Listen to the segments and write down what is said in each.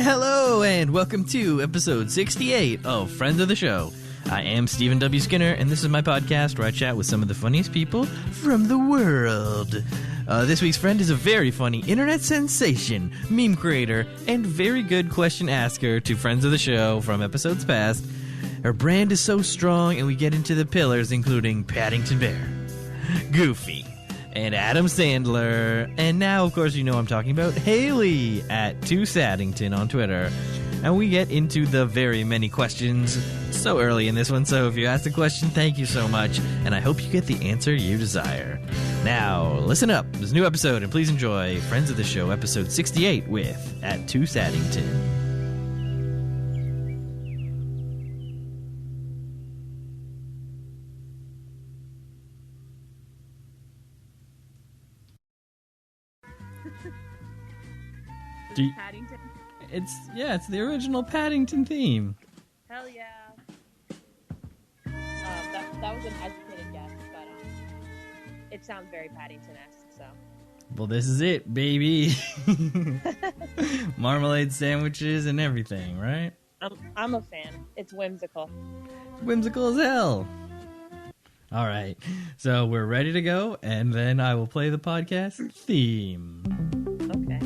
Hello, and welcome to episode 68 of Friends of the Show. I am Stephen W. Skinner, and this is my podcast where I chat with some of the funniest people from the world. This week's friend is a very funny internet sensation, meme creator, and very good question asker to Friends of the Show from episodes past. Her brand is so strong, and we get into the pillars, including Paddington Bear, Goofy, and Adam Sandler. And now, of course, you know I'm talking about Hayley at 2Saddington on Twitter. And we get into the very many questions so early in this one. So if you asked a question, thank you so much. And I hope you get the answer you desire. Now, listen up. There's a new episode, and please enjoy Friends of the Show, episode 68 with at 2Saddington. Paddington. It's the original Paddington theme. Hell yeah. That was an educated guess, but it sounds very Paddington-esque, so. Well, this is it, baby. Marmalade sandwiches and everything, right? I'm a fan. It's whimsical. Whimsical as hell. All right, so we're ready to go, and then I will play the podcast theme. Okay.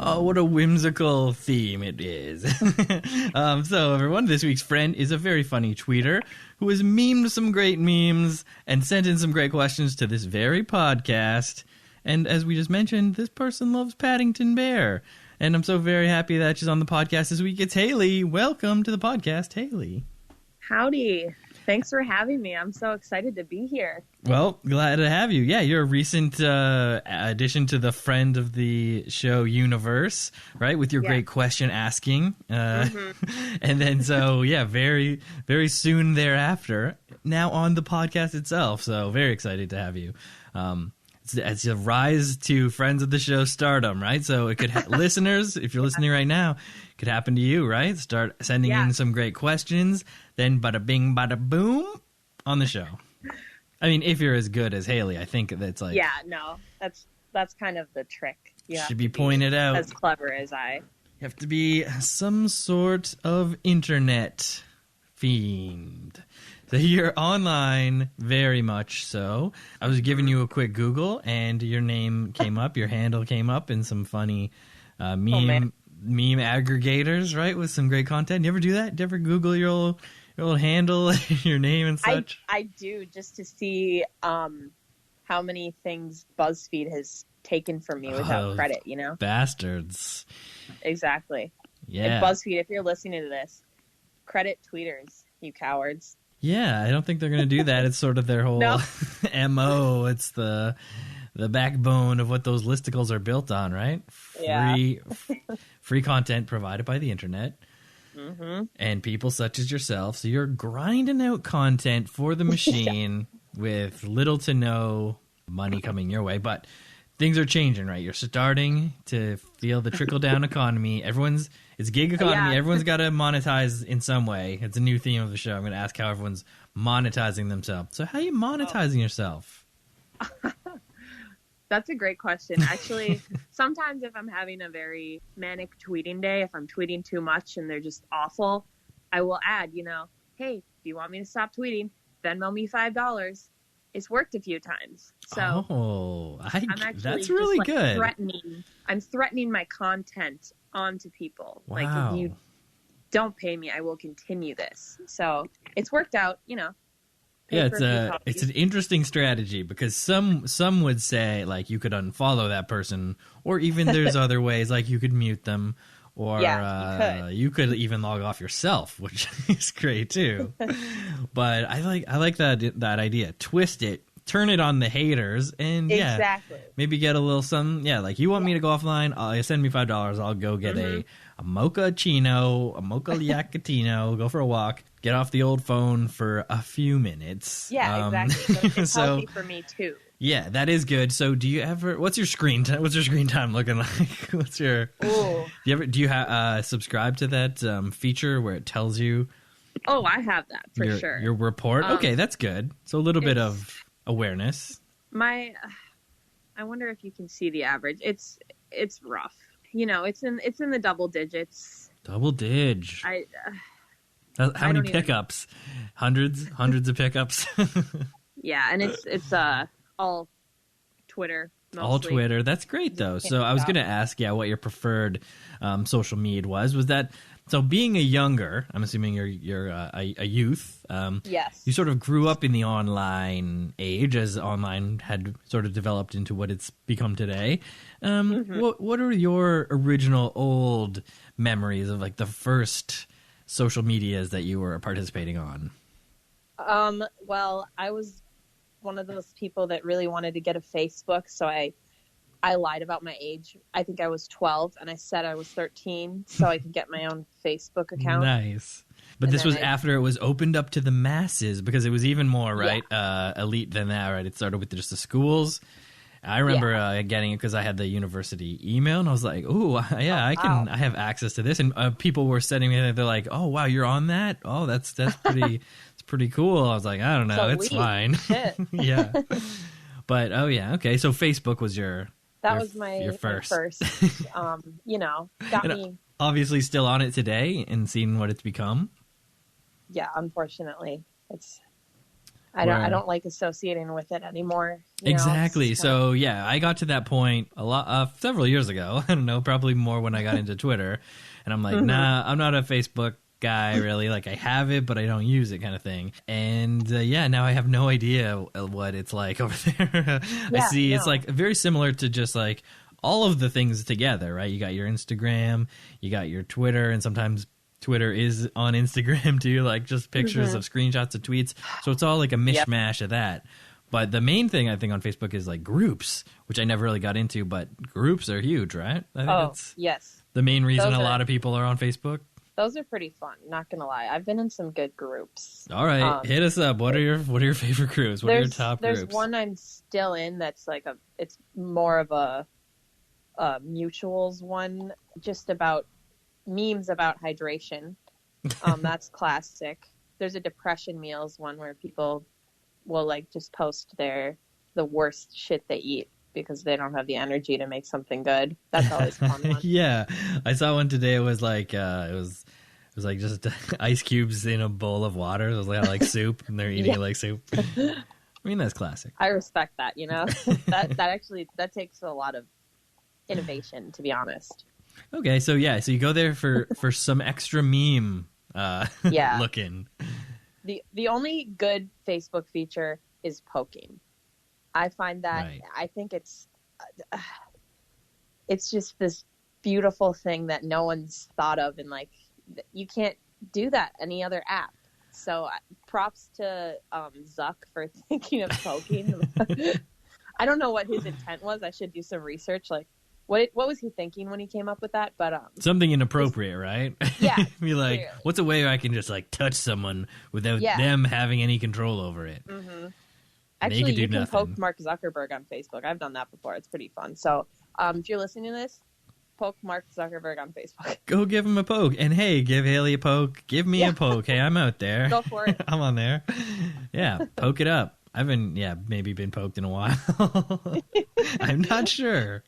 Oh, what a whimsical theme it is. So, everyone, this week's friend is a very funny tweeter who has memed some great memes and sent in some great questions to this very podcast. And as we just mentioned, this person loves Paddington Bear. And I'm so very happy that she's on the podcast this week. It's Hayley. Welcome to the podcast, Hayley. Howdy. Thanks for having me. I'm so excited to be here. Well, glad to have you. Yeah, you're a recent addition to the Friend of the Show universe, right? With your great question asking. And then very, very soon thereafter, now on the podcast itself. So very excited to have you. It's a rise to Friends of the Show stardom, right? So it could, listeners, if you're listening right now, it could happen to you, right? Start sending in some great questions, then bada bing, bada boom, on the show. I mean, if you're as good as Hayley, I think that's like... Yeah, no, that's kind of the trick. You should be pointed out. As clever as I. You have to be some sort of internet fiend. So you're online, very much so. I was giving you a quick Google, and your name came up, your handle came up in some funny meme aggregators, right, with some great content. You ever do that? Do you ever Google your little handle, your name and such? I do, just to see how many things BuzzFeed has taken from me without credit, you know? Bastards. Exactly. Yeah. If BuzzFeed, if you're listening to this, credit tweeters, you cowards. Yeah, I don't think they're going to do that. It's sort of their whole MO. It's the backbone of what those listicles are built on, right? Free content provided by the internet. Mm-hmm. And people such as yourself. So you're grinding out content for the machine with little to no money coming your way. But things are changing, right? You're starting to feel the trickle-down economy. It's gig economy. Yeah. Everyone's got to monetize in some way. It's a new theme of the show. I'm going to ask how everyone's monetizing themselves. So how are you monetizing yourself? That's a great question. Actually, sometimes if I'm having a very manic tweeting day, if I'm tweeting too much and they're just awful, I will add, hey, do you want me to stop tweeting? Venmo me $5. It's worked a few times. So that's really good. I'm threatening my content onto people. Wow. Like, if you don't pay me, I will continue this. So it's worked out, Yeah, it's an interesting strategy because some would say like you could unfollow that person, or even there's other ways like you could mute them, or you could even log off yourself, which is great too. But I like that idea. Twist it, turn it on the haters, and maybe get a little some. Yeah, like you want me to go offline? Send me $5. I'll go get a mochaccino, a mocha liacatino, go for a walk, get off the old phone for a few minutes. Yeah, exactly. It's healthy for me too. Yeah, that is good. So do you ever, what's your screen time looking like? What's your, Ooh. do you subscribe to that feature where it tells you Oh, I have that for sure. Your report? Okay, that's good. So a little bit of awareness. I wonder if you can see the average. It's rough. You know, it's in the double digits. Double dig. How many pickups? Hundreds of pickups. Yeah, and it's all Twitter. Mostly. All Twitter. That's great though. So I was going to ask, what your preferred social media was that. So being a younger, I'm assuming you're a youth. Yes. You sort of grew up in the online age as online had sort of developed into what it's become today. What are your original old memories of like the first social medias that you were participating on? Well, I was one of those people that really wanted to get a Facebook, so I lied about my age. I think I was 12, and I said I was 13, so I could get my own Facebook account. Nice. But this was after it was opened up to the masses, because it was even more, right, elite than that, right? It started with just the schools. I remember getting it because I had the university email, and I was like, "Ooh, yeah, I have access to this." And people were sending me, they're like, "Oh, wow, you're on that? Oh, that's pretty, it's pretty cool." I was like, "I don't know, it's fine." Yeah. But okay. So Facebook was your first. Got me. Obviously, still on it today and seeing what it's become. Yeah, unfortunately, I don't like associating with it anymore. Exactly. So I got to that point several years ago. I don't know, probably more when I got into Twitter, and I'm like, nah, I'm not a Facebook guy really. Like I have it, but I don't use it, kind of thing. And now I have no idea what it's like over there. It's like very similar to just like all of the things together, right? You got your Instagram, you got your Twitter, and sometimes Twitter is on Instagram too, like just pictures of screenshots of tweets. So it's all like a mishmash of that. But the main thing I think on Facebook is like groups, which I never really got into, but groups are huge, right? I think that's the main reason a lot of people are on Facebook. Those are pretty fun, not gonna lie. I've been in some good groups. All right, hit us up. What are your favorite groups? What are your top groups? There's one I'm still in that's like it's more of a mutuals one, just about memes about hydration. That's classic. There's a depression meals one where people will like just post the worst shit they eat because they don't have the energy to make something good. That's always a fun one. Yeah, I saw one today. It was like it was like just ice cubes in a bowl of water. It was like soup, and they're eating it like soup. I mean, that's classic. I respect that. That takes a lot of innovation, to be honest. Okay, so you go there for some extra meme looking. The only good Facebook feature is poking. I find that I think it's just this beautiful thing that no one's thought of, and like you can't do that any other app. So props to Zuck for thinking of poking. I don't know what his intent was. I should do some research. Like, what was he thinking when he came up with that? But something inappropriate, right? Yeah. Be like, clearly. What's a way I can just like touch someone without them having any control over it? Mm-hmm. Actually, you can poke Mark Zuckerberg on Facebook. I've done that before. It's pretty fun. So if you're listening to this, poke Mark Zuckerberg on Facebook. Go give him a poke. And hey, give Hayley a poke. Give me a poke. Hey, I'm out there. Go for it. I'm on there. Yeah, poke it up. I haven't, maybe been poked in a while. I'm not sure.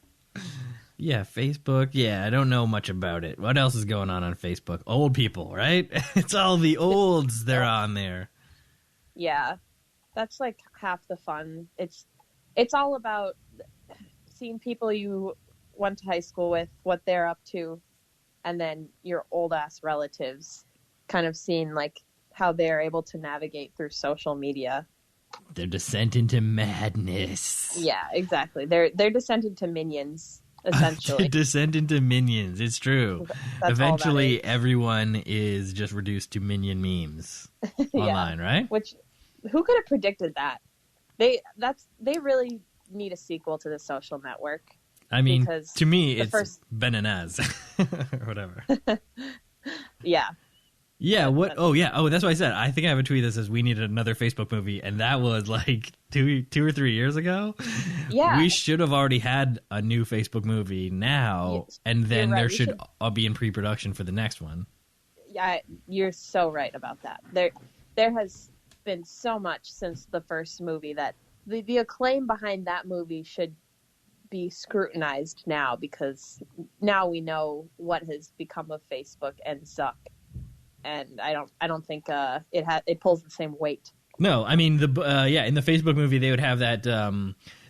Yeah, Facebook. Yeah, I don't know much about it. What else is going on Facebook? Old people, right? It's all the olds they're on there. Yeah, that's like half the fun. It's all about seeing people you went to high school with, what they're up to, and then your old-ass relatives, kind of seeing like how they're able to navigate through social media. Their descent into madness. Yeah, exactly. Their descent into minions. Essentially. Descent into minions. It's true. Eventually, everyone is just reduced to minion memes online, right? Which, who could have predicted that? They really need a sequel to The Social Network. I mean, to me, it's Ben and Az or whatever. Yeah, Yeah, what? Oh, yeah. Oh, that's what I said. I think I have a tweet that says we need another Facebook movie, and that was like two or 3 years ago. Yeah. We should have already had a new Facebook movie now, and then right. there should all be in pre-production for the next one. Yeah, you're so right about that. There has been so much since the first movie that the acclaim behind that movie should be scrutinized now, because now we know what has become of Facebook and Zuck. And I don't think it pulls the same weight. No, I mean in the Facebook movie they would have that.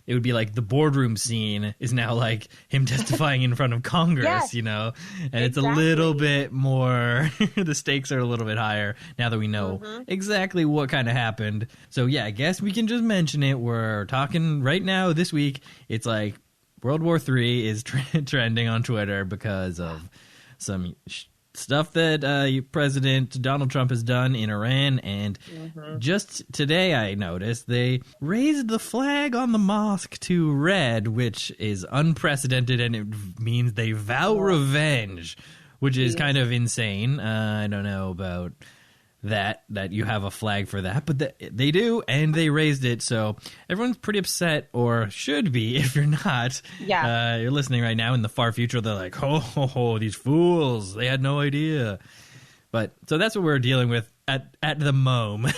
It would be like the boardroom scene is now like him testifying in front of Congress, Yes, and exactly. It's a little bit more. The stakes are a little bit higher now that we know exactly what kind of happened. So yeah, I guess we can just mention it. We're talking right now this week. It's like World War III is trending on Twitter because of some stuff that President Donald Trump has done in Iran. And just today I noticed they raised the flag on the mosque to red, which is unprecedented, and it means they vow revenge, which is kind of insane. I don't know about that you have a flag for that, but they do, and they raised it, so everyone's pretty upset, or should be if you're not. Yeah. You're listening right now in the far future, they're like, oh, these fools, they had no idea. But so that's what we're dealing with at the moment.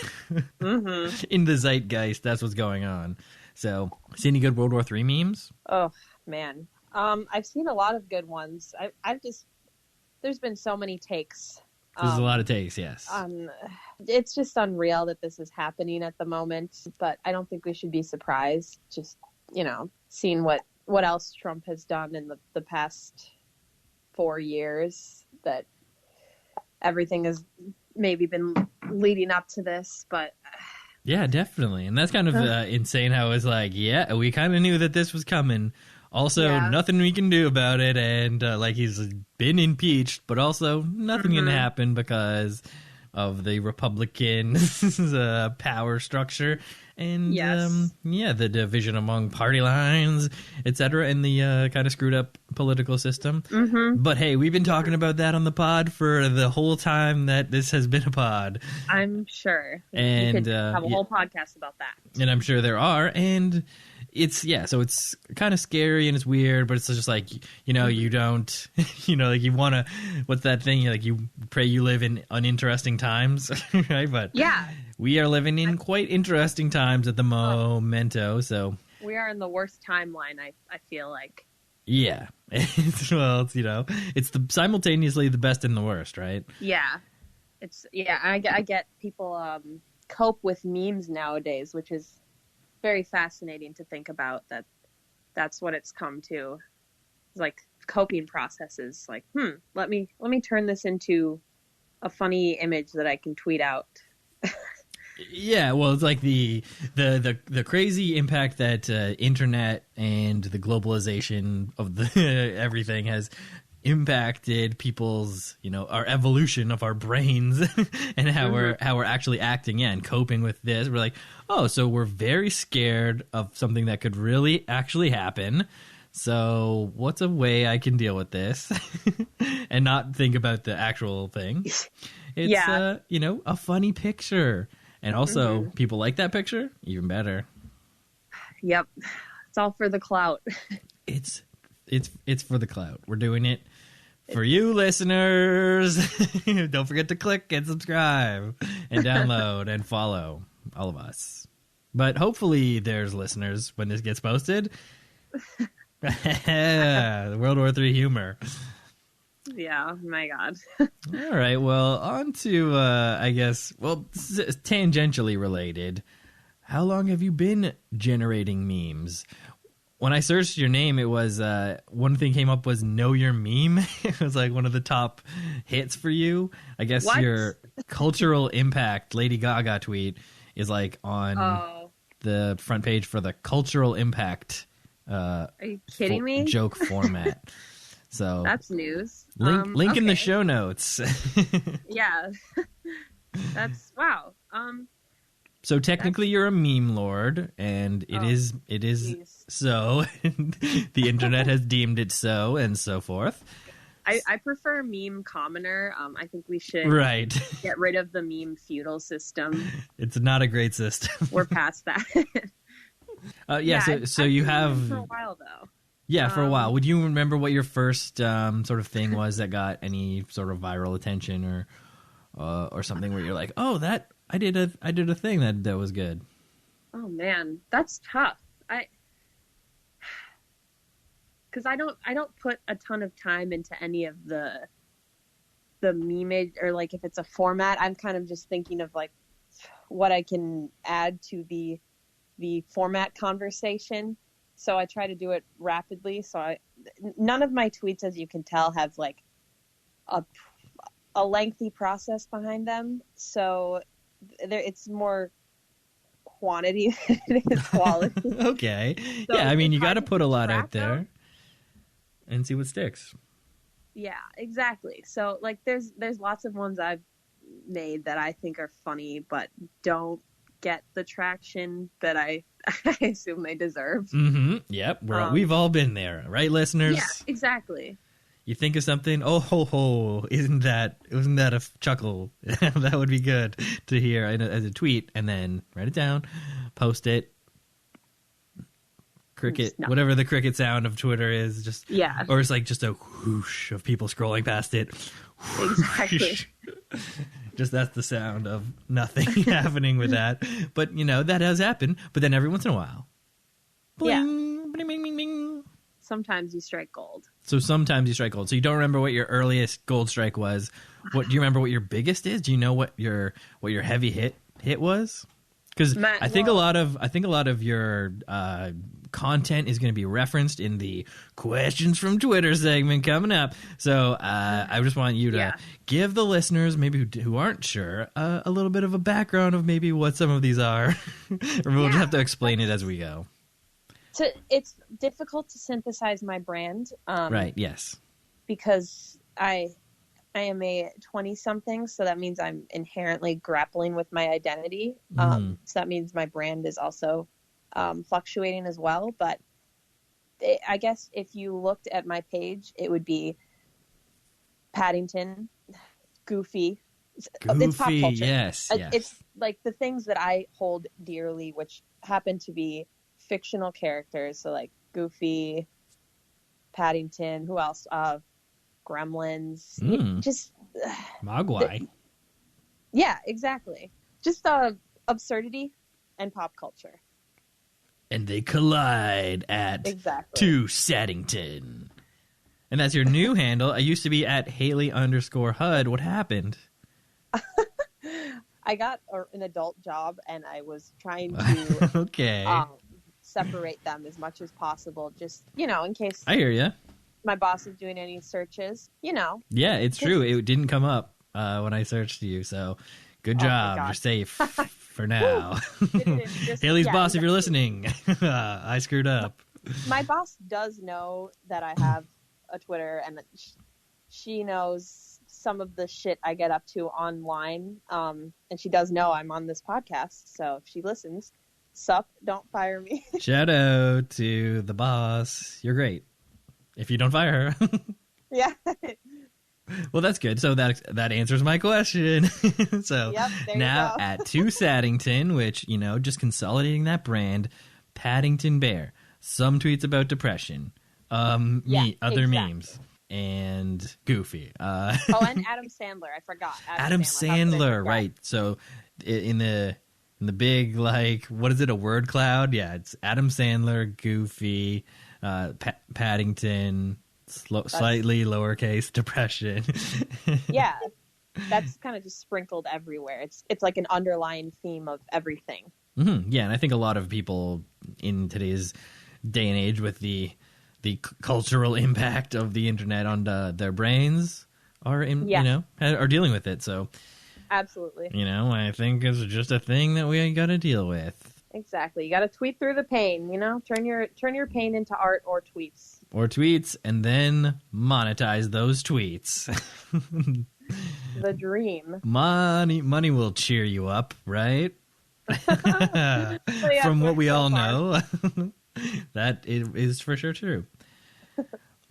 In the zeitgeist, that's what's going on. So see any good World War III memes? Oh man, I've seen a lot of good ones. There's been so many takes. There's a lot of takes, yes. It's just unreal that this is happening at the moment, but I don't think we should be surprised. Just, seeing what else Trump has done in the past 4 years, that everything has maybe been leading up to this, but... Yeah, definitely. And that's kind of insane how it's like, yeah, we kind of knew that this was coming. Also, nothing we can do about it, and he's been impeached, but also nothing can happen because of the Republican power structure, and the division among party lines, etc., and the kind of screwed up political system. But hey, we've been talking about that on the pod for the whole time that this has been a pod. I'm sure. And you could have a whole podcast about that. And I'm sure there are, and... so it's kind of scary and it's weird, but it's just like, you don't, you want to, what's that thing? You pray you live in uninteresting times, right? But we are living in quite interesting times at the momento, so. We are in the worst timeline, I feel like. Yeah. It's simultaneously the best and the worst, right? Yeah. I get people cope with memes nowadays, which is very fascinating to think about, that's what it's come to. It's like coping processes, like, let me turn this into a funny image that I can tweet out. Yeah, well, it's like the crazy impact that internet and the globalization of everything has impacted people's, our evolution of our brains and how we're actually acting and coping with this. We're like, oh, so we're very scared of something that could really actually happen. So what's a way I can deal with this and not think about the actual thing? It's a funny picture. And also people like that picture, even better. Yep. It's all for the clout. It's for the clout. We're doing it for you listeners. Don't forget to click and subscribe and download and follow all of us. But hopefully there's listeners when this gets posted. The World War III humor. Yeah, my God. All right, well, on to, tangentially related. How long have you been generating memes? When I searched your name, it was, one thing came up was Know Your Meme. It was like one of the top hits for you. I guess your cultural impact Lady Gaga tweet is like on the front page for the cultural impact Are you kidding me? Joke format. So that's news. Link in the show notes. Yeah. That's wow. So technically you're a meme lord, and it is geez. so. The internet has deemed it so, and so forth. I prefer meme commoner. I think we should get rid of the meme feudal system. It's not a great system. We're past that. So you have for a while though. Yeah, for a while. Would you remember what your first sort of thing was that got any sort of viral attention or something where you're like, oh, that I did a thing that was good? Oh man, that's tough. Because I don't put a ton of time into any of the meme or like if it's a format. I'm kind of just thinking of like what I can add to the format conversation. So I try to do it rapidly. So none of my tweets, as you can tell, have like a lengthy process behind them. So it's more quantity than it is quality. Okay. So yeah, I mean, you got to put a lot out there and see what sticks. Yeah, exactly. So like there's lots of ones I've made that I think are funny but don't get the traction that I assume they deserve. Mm-hmm. Yep. We've all been there, right, listeners? Yeah, exactly. You think of something, oh ho ho, isn't that a chuckle? That would be good to hear as a tweet, and then write it down, post it. Cricket, whatever the cricket sound of Twitter is, or it's like just a whoosh of people scrolling past it. Exactly. Just that's the sound of nothing happening with that. But that does happen. But then every once in a while, bling, bling, bling, bling, bling. Sometimes you strike gold. So sometimes you strike gold. So you don't remember what your earliest gold strike was. Do you remember what your biggest is? Do you know what your heavy hit was? Because I think a lot of your content is going to be referenced in the questions from Twitter segment coming up. So I just want you to give the listeners, maybe who aren't sure, a little bit of a background of maybe what some of these are. Or we'll just have to explain it as we go. So it's difficult to synthesize my brand. Right, yes. Because I am a 20-something, so that means I'm inherently grappling with my identity. So that means my brand is also fluctuating as well. But I guess if you looked at my page, it would be Paddington, Goofy. It's pop culture. Yes. It's like the things that I hold dearly, which happen to be fictional characters. So like Goofy, Paddington, who else? Gremlins. Just Mogwai. Yeah, exactly. Just absurdity and pop culture. And they collide at To Saddington. And that's your new handle. I used to be at Hayley_HUD. What happened? I got an adult job, and I was trying to separate them as much as possible, just, in case I hear you. My boss is doing any searches, Yeah, it's true. It didn't come up when I searched you, so good job. You're safe for now. Haley's boss, if you're listening, I screwed up. My boss does know that I have a Twitter, and she knows some of the shit I get up to online, and she does know I'm on this podcast, so if she listens, sup, don't fire me. Shout out to the boss. You're great. If you don't fire her. Yeah. Well, that's good. So that answers my question. So now at To Saddington, which, just consolidating that brand, Paddington Bear, some tweets about depression, other memes, and Goofy. And Adam Sandler. I forgot. Adam Sandler, right. So in the big, like, what is it, a word cloud? Yeah, it's Adam Sandler, Goofy, Paddington, slightly lowercase depression. Yeah, that's kind of just sprinkled everywhere. It's like an underlying theme of everything. Mm-hmm. Yeah, and I think a lot of people in today's day and age with the cultural impact of the internet on their brains are are dealing with it. So absolutely, I think it's just a thing that we got to deal with. Exactly. You got to tweet through the pain, turn your pain into art or tweets. Or tweets, and then monetize those tweets. The dream. Money will cheer you up, right? From what we all know. That is for sure true.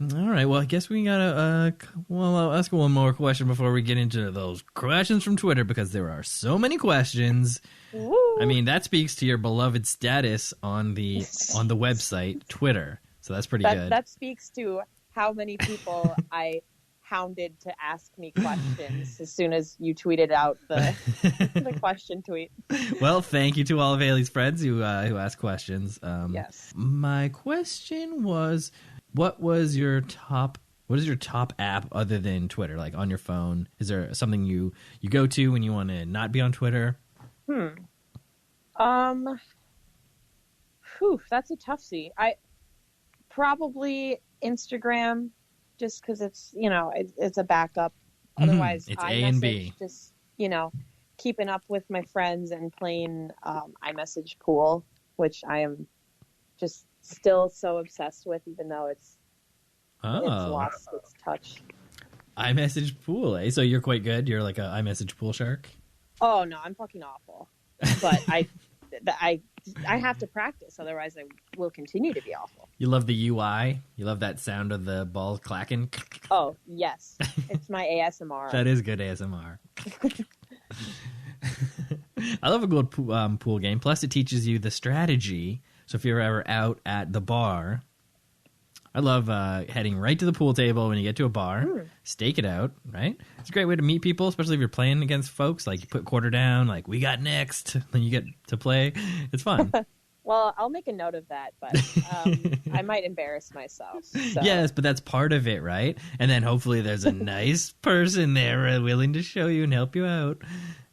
All right. Well, I guess we gotta. I'll ask one more question before we get into those questions from Twitter because there are so many questions. Woo. I mean, that speaks to your beloved status on the website Twitter. So that's pretty good. That speaks to how many people I hounded to ask me questions as soon as you tweeted out the the question tweet. Well, thank you to all of Hayley's friends who asked questions. Yes. My question was, what is your top app other than Twitter? Like on your phone, is there something you go to when you want to not be on Twitter? That's a toughie. I probably Instagram, just because it's it's a backup. Otherwise, it's A and B. Just keeping up with my friends and playing iMessage Pool, which I am just still so obsessed with, even though it's lost its touch. iMessage Pool, eh? So you're quite good. You're like a iMessage Pool shark. Oh no, I'm fucking awful. But I have to practice, otherwise I will continue to be awful. You love the UI? You love that sound of the balls clacking? Oh, yes. It's my ASMR. That is good ASMR. I love a good pool game. Plus, it teaches you the strategy. So if you're ever out at the bar, I love heading right to the pool table when you get to a bar, stake it out, right? It's a great way to meet people, especially if you're playing against folks. Like, you put quarter down, like, we got next. Then you get to play. It's fun. Well, I'll make a note of that, but I might embarrass myself. So. Yes, but that's part of it, right? And then hopefully there's a nice person there willing to show you and help you out.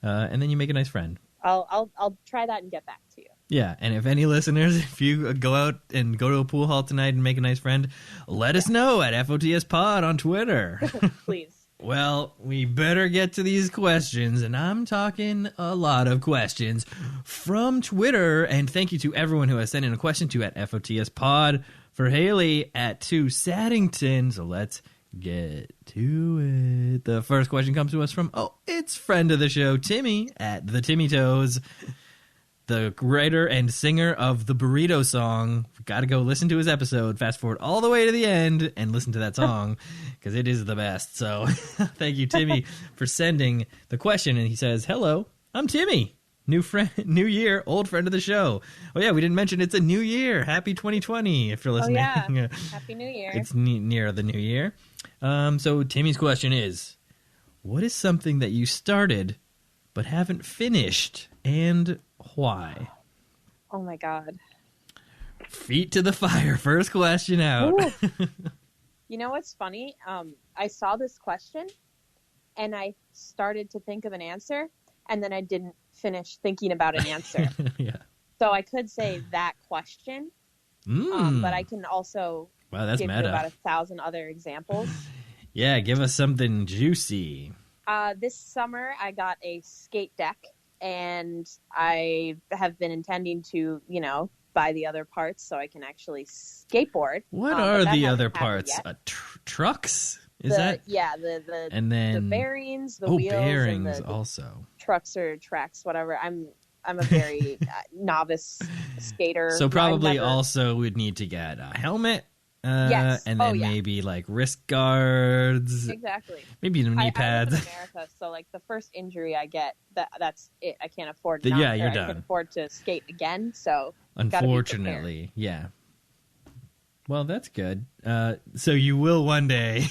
And then you make a nice friend. I'll try that and get back to you. Yeah, and if any listeners, if you go out and go to a pool hall tonight and make a nice friend, let us know at FOTS Pod on Twitter. Please. Well, we better get to these questions, and I'm talking a lot of questions from Twitter. And thank you to everyone who has sent in a question to at FOTS Pod, for Hayley at 2 Saddington. So let's get to it. The first question comes to us from, it's friend of the show, Timmy at the Timmy Toes. The writer and singer of the Burrito song. Got to go listen to his episode. Fast forward all the way to the end and listen to that song because it is the best. So thank you, Timmy, for sending the question. And he says, hello, I'm Timmy. New year, old friend of the show. Oh, yeah, we didn't mention it's a new year. Happy 2020 if you're listening. Oh, yeah. Happy New Year. It's near the new year. So Timmy's question is, what is something that you started but haven't finished, and why? Oh my God. Feet to the fire. First question out. You know what's funny? I saw this question and I started to think of an answer, and then I didn't finish thinking about an answer. Yeah. So I could say that question, but I can also that's give meta. you about 1,000 other examples. Yeah, give us something juicy. This summer I got a skate deck, and I have been intending to, buy the other parts so I can actually skateboard. What are the other parts? Trucks? The bearings, the wheels, bearings and also. Trucks or tracks, whatever. I'm a very novice skater. So probably also would need to get a helmet. Yes. And then maybe like wrist guards. Exactly. Maybe some knee pads. I live in America, so like the first injury I get, that's it. I can't afford. You're I done. can't afford to skate again. So unfortunately, yeah. Well, that's good. So you will one day.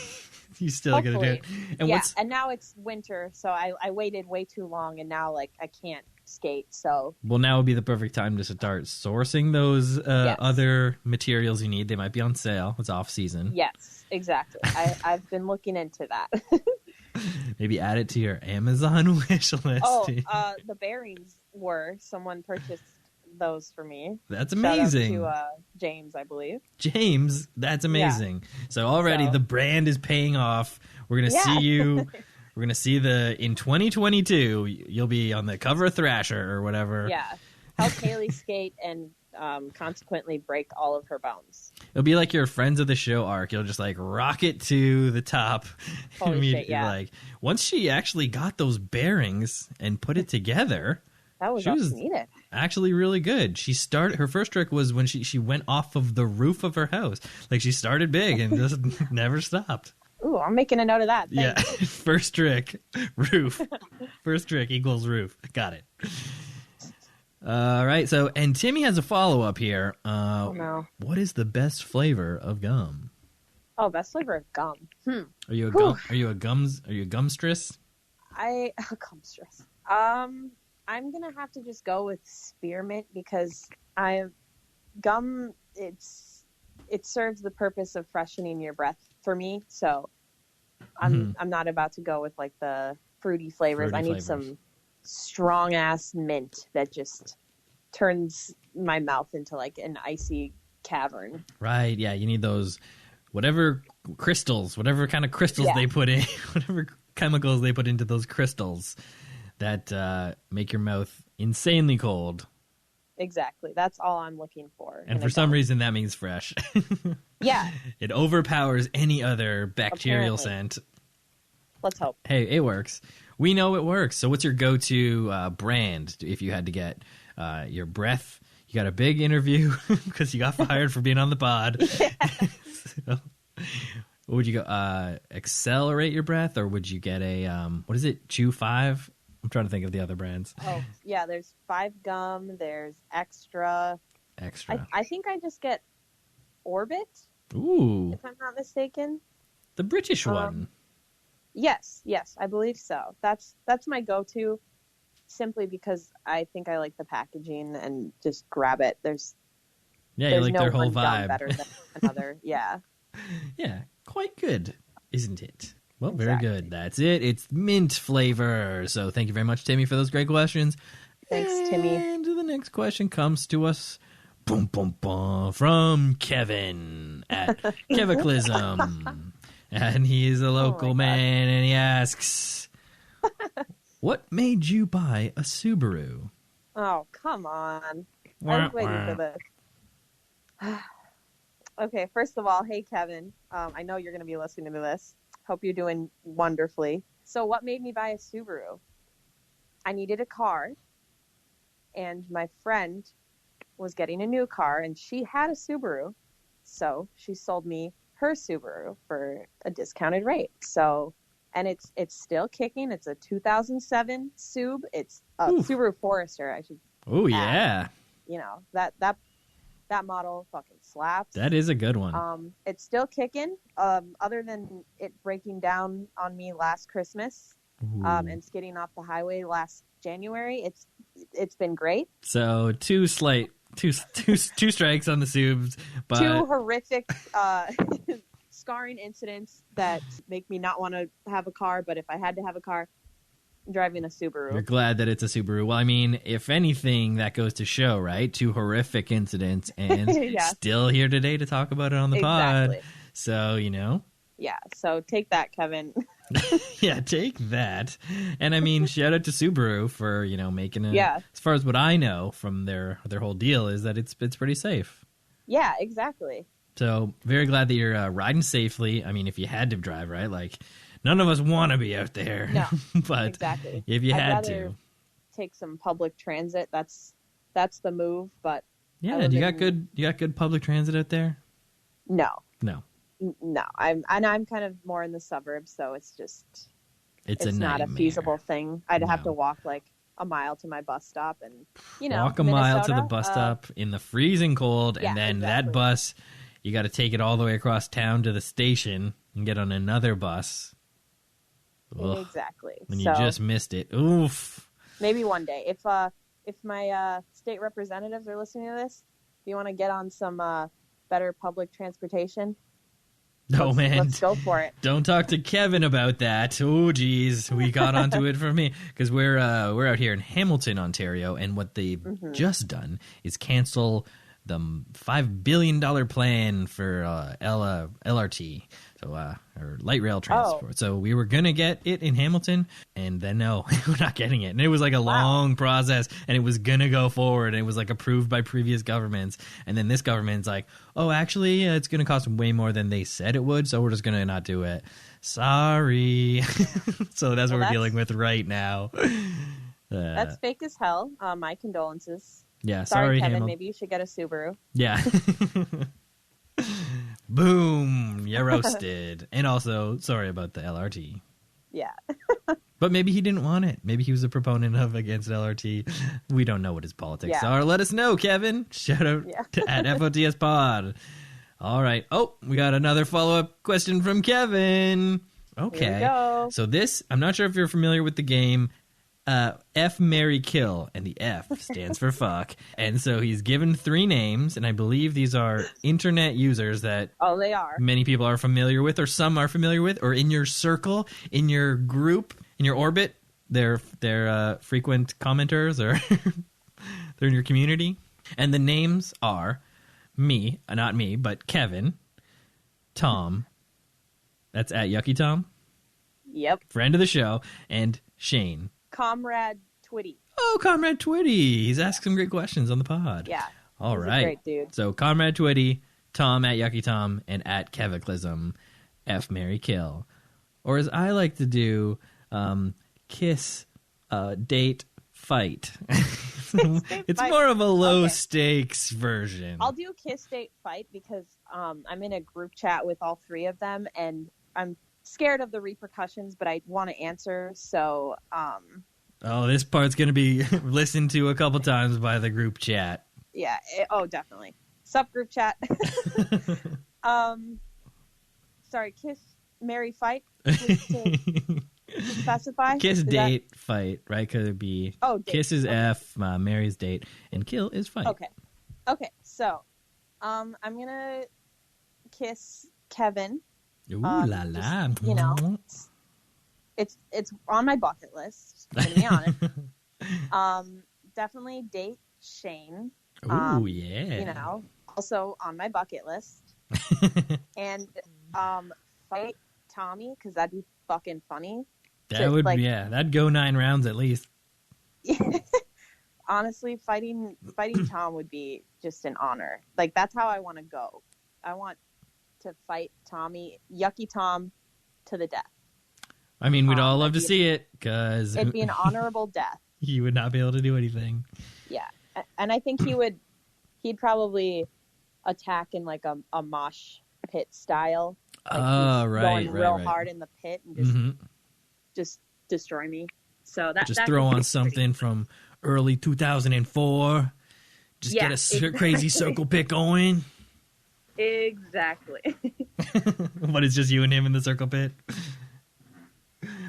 You still got to do it. And and now it's winter, so I waited way too long, and now I can't skate. So now would be the perfect time to start sourcing those other materials you need. They might be on sale. It's off season. Yes, exactly. I've been looking into that. Maybe add it to your Amazon wish list. The bearings someone purchased those for me. That's amazing. Shout out to James, I believe. James, that's amazing. Yeah. So already the brand is paying off. We're gonna see you. We're gonna see in 2022. You'll be on the cover of Thrasher or whatever. Yeah, help Hayley skate and consequently break all of her bones. It'll be like your friends of the show arc. You'll just like rocket to the top. Holy shit, yeah. Like once she actually got those bearings and put it together. That was all she needed. Actually really good. Her first trick was when she went off of the roof of her house. Like, she started big and just never stopped. Ooh, I'm making a note of that. Thanks. Yeah. First trick, roof. First trick equals roof. Got it. All right. So, and Timmy has a follow-up here. Oh, no. What is the best flavor of gum? Oh, best flavor of gum. Are you a gumstress? Gumstress. I'm gonna have to just go with spearmint because gum. It serves the purpose of freshening your breath for me. So I'm not about to go with like the fruity flavors. I need some strong ass mint that just turns my mouth into like an icy cavern. Right. Yeah. You need those whatever kind of crystals they put in, whatever chemicals they put into those crystals that make your mouth insanely cold. Exactly. That's all I'm looking for. And for some reason, that means fresh. Yeah. It overpowers any other bacterial scent. Let's hope. Hey, it works. We know it works. So what's your go-to brand if you had to get your breath? You got a big interview because you got fired for being on the pod. Yeah. So, what would you go? Accelerate your breath, or would you get a, what is it, Chew 5? I'm trying to think of the other brands. Oh, yeah, there's 5 Gum, there's Extra. I think I just get Orbit. Ooh. If I'm not mistaken. The British one. Yes, I believe so. That's my go-to, simply because I think I like the packaging and just grab it. There's you like their whole vibe. Better than another. Yeah. Yeah, quite good, isn't it? Well, very good. That's it. It's mint flavor. So thank you very much, Timmy, for those great questions. Thanks, Timmy. And the next question comes to us from Kevin at Keviclism. And he is a local man, and he asks, what made you buy a Subaru? Oh, come on. I was waiting for this. Okay, first of all, hey, Kevin. I know you're going to be listening to this. Hope you're doing wonderfully. So what made me buy a Subaru? I needed a car, and my friend was getting a new car, and she had a Subaru, so she sold me her Subaru for a discounted rate. So, and it's still kicking. It's a 2007 Sub. It's a Subaru Forester, I should add. Oh, yeah. You know, that model fucking slaps. That is a good one. It's still kicking. Other than it breaking down on me last Christmas, and skidding off the highway last January, it's been great. So two strikes on the Subs, but 2 horrific scarring incidents that make me not want to have a car. But if I had to have a car, I'm driving a Subaru. You're glad that it's a Subaru. Well, I mean, if anything, that goes to show, right? 2 horrific incidents, and still here today to talk about it on the pod. So, you know. Yeah, so take that, Kevin. Yeah, take that. And I mean, shout out to Subaru for, you know, making it. Yeah. As far as what I know from their whole deal is that it's pretty safe. Yeah, exactly. So, very glad that you're riding safely. I mean, if you had to drive, right? Like, none of us want to be out there. No, but exactly. If you I'd had rather to take some public transit, that's the move. But yeah, you got good public transit out there? No. I'm kind of more in the suburbs, so it's not a feasible thing. I'd have to walk like a mile to my bus stop, and walk a mile to the bus stop in the freezing cold, and then that bus, you got to take it all the way across town to the station and get on another bus. Ugh. Exactly. And you just missed it. Oof. Maybe one day, if my state representatives are listening to this, if you want to get on some better public transportation. Let's go for it. Don't talk to Kevin about that. Oh, geez, we got onto it for me because we're out here in Hamilton, Ontario, and what they've just done is cancel the $5 billion plan for LRT, so or light rail transport. Oh. So we were gonna get it in Hamilton, and then no, we're not getting it. And it was like a long process, and it was gonna go forward, and it was like approved by previous governments, and then this government's like, oh, actually, it's gonna cost way more than they said it would, so we're just gonna not do it. Sorry. So that's what we're dealing with right now. That's fake as hell. My condolences. Yeah, Sorry, Kevin. Hamill. Maybe you should get a Subaru. Yeah. Boom. You're roasted. And also, sorry about the LRT. Yeah. But maybe he didn't want it. Maybe he was a proponent of against LRT. We don't know what his politics are. Let us know, Kevin. Shout out to at FOTS Pod. All right. Oh, we got another follow-up question from Kevin. Okay. Here we go. So this, I'm not sure if you're familiar with the game. F, marry, kill, and the F stands for fuck. And so he's given 3 names, and I believe these are internet users that they are. Many people are familiar with, or some are familiar with, or in your circle, in your group, in your orbit. They're frequent commenters, or they're in your community. And the names are me, not me, but Kevin, Tom, that's at Yucky Tom. Yep. Friend of the show, and Shane. Comrade Twitty. Oh, Comrade Twitty. He's asked some great questions on the pod. Yeah. All right. A great dude. So, Comrade Twitty, Tom at Yucky Tom, and at Keviclism, F, marry, kill. Or as I like to do, kiss, date, fight. It's fight. more of a low-stakes version. I'll do kiss, date, fight because I'm in a group chat with all 3 of them, and I'm scared of the repercussions, but I want to answer, so Oh, this part's going to be listened to a couple times by the group chat. Yeah, definitely. Sup, group chat. Sorry, kiss, marry, fight? To specify? Kiss, date, fight, right? Could it be kiss is F, marry's date, and kill is fight. Okay, so I'm going to kiss Kevin. Ooh la la. Just, you know, it's on my bucket list, to be honest. Definitely date Shane. Ooh, yeah. You know, also on my bucket list. And fight Tommy, because that'd be fucking funny. That would, that'd go 9 rounds at least. Honestly, fighting Tom would be just an honor. Like, that's how I want to go. I want to fight Tommy, Yucky Tom, to the death. I mean, we'd all love to see it, because it'd be an honorable death. He would not be able to do anything. Yeah, and I think he'd probably attack in like a mosh pit style. Like going real hard in the pit and just destroy me. So that throw on something from early 2004. Just get a crazy circle pit going. Exactly. What, is just you and him in the circle pit?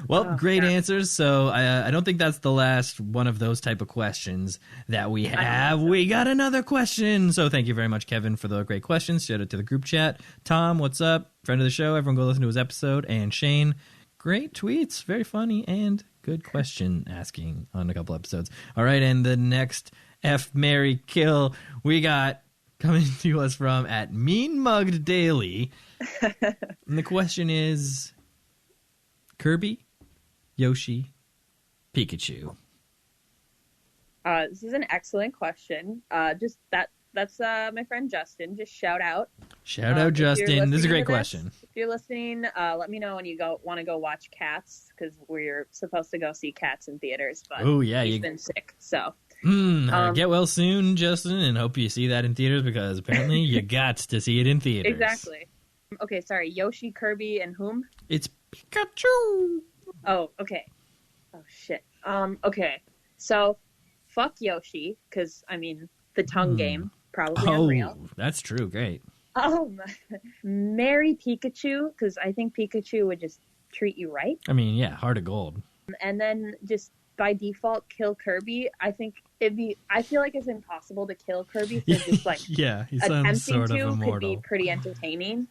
Well, great answers. So I don't think that's the last one of those type of questions that we have. We got another question. So thank you very much, Kevin, for the great questions. Shout out to the group chat. Tom, what's up? Friend of the show. Everyone go listen to his episode. And Shane, great tweets. Very funny and good question asking on a couple episodes. All right, and the next F, marry, kill we got coming to us from at Mean Mugged Daily. And the question is Kirby, Yoshi, Pikachu. This is an excellent question. That's my friend Justin. Just shout out. Shout out, Justin. This is a great question. If you're listening, let me know when you want to go watch Cats, because we're supposed to go see Cats in theaters. But he's been sick, so. Get well soon, Justin, and hope you see that in theaters, because apparently you got to see it in theaters. Exactly. Okay, sorry. Yoshi, Kirby, and whom? It's Pikachu. Oh, okay. Oh, shit. Okay. So, fuck Yoshi, because, I mean, the tongue game, probably unreal. That's true. Great. Marry Pikachu, because I think Pikachu would just treat you right. I mean, yeah, heart of gold. And then just by default kill Kirby. I think I feel like it's impossible to kill Kirby, so just like he sounds attempting sort of to immortal. could be pretty entertaining.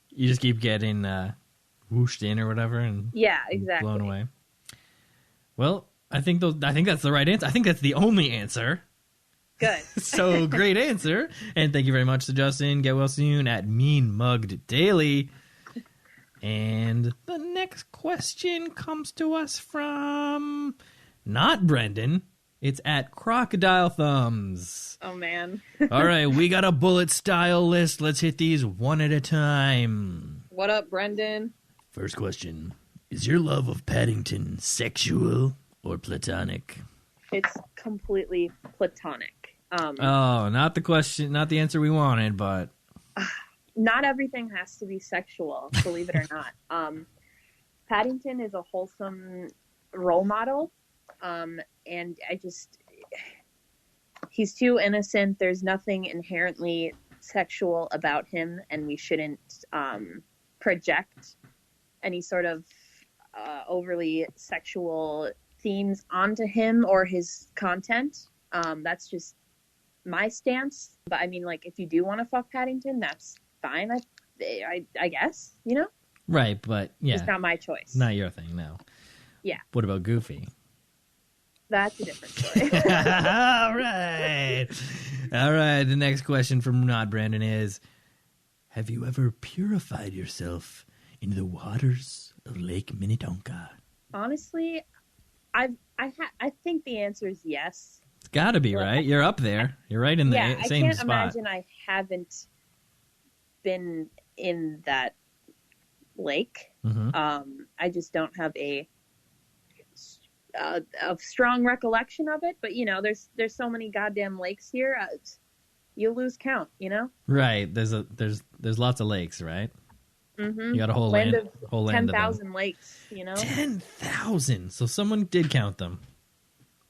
You just keep getting whooshed in or whatever and exactly blown away. Well, I think that's the right answer. I think that's the only answer. Good. So great answer. And thank you very much to Justin. Get well soon at Mean Mugged Daily. And the next question comes to us from not Brendan. It's at Crocodile Thumbs. Oh, man. All right, we got a bullet style list. Let's hit these one at a time. What up, Brendan? First question. Is your love of Paddington sexual or platonic? It's completely platonic. Not the question, not the answer we wanted, but not everything has to be sexual, believe it or not. Paddington is a wholesome role model, and he's too innocent. There's nothing inherently sexual about him, and we shouldn't project any sort of overly sexual themes onto him or his content. That's just my stance. But I mean, like, if you do want to fuck Paddington, that's fine. I guess, you know? Right, but yeah. It's not my choice. Not your thing, no. Yeah. What about Goofy? That's a different story. All right. All right, the next question from Not Brandon is, have you ever purified yourself in the waters of Lake Minnetonka? Honestly, I think the answer is yes. It's got to be, right? You're up there. You're right in the same spot. I can't imagine I haven't been in that lake. Mm-hmm. I just don't have a strong recollection of it. But you know, there's so many goddamn lakes here. You lose count. You know. Right. There's lots of lakes, right? Mm-hmm. You got a whole land of 10,000 lakes. You know. 10,000. So someone did count them.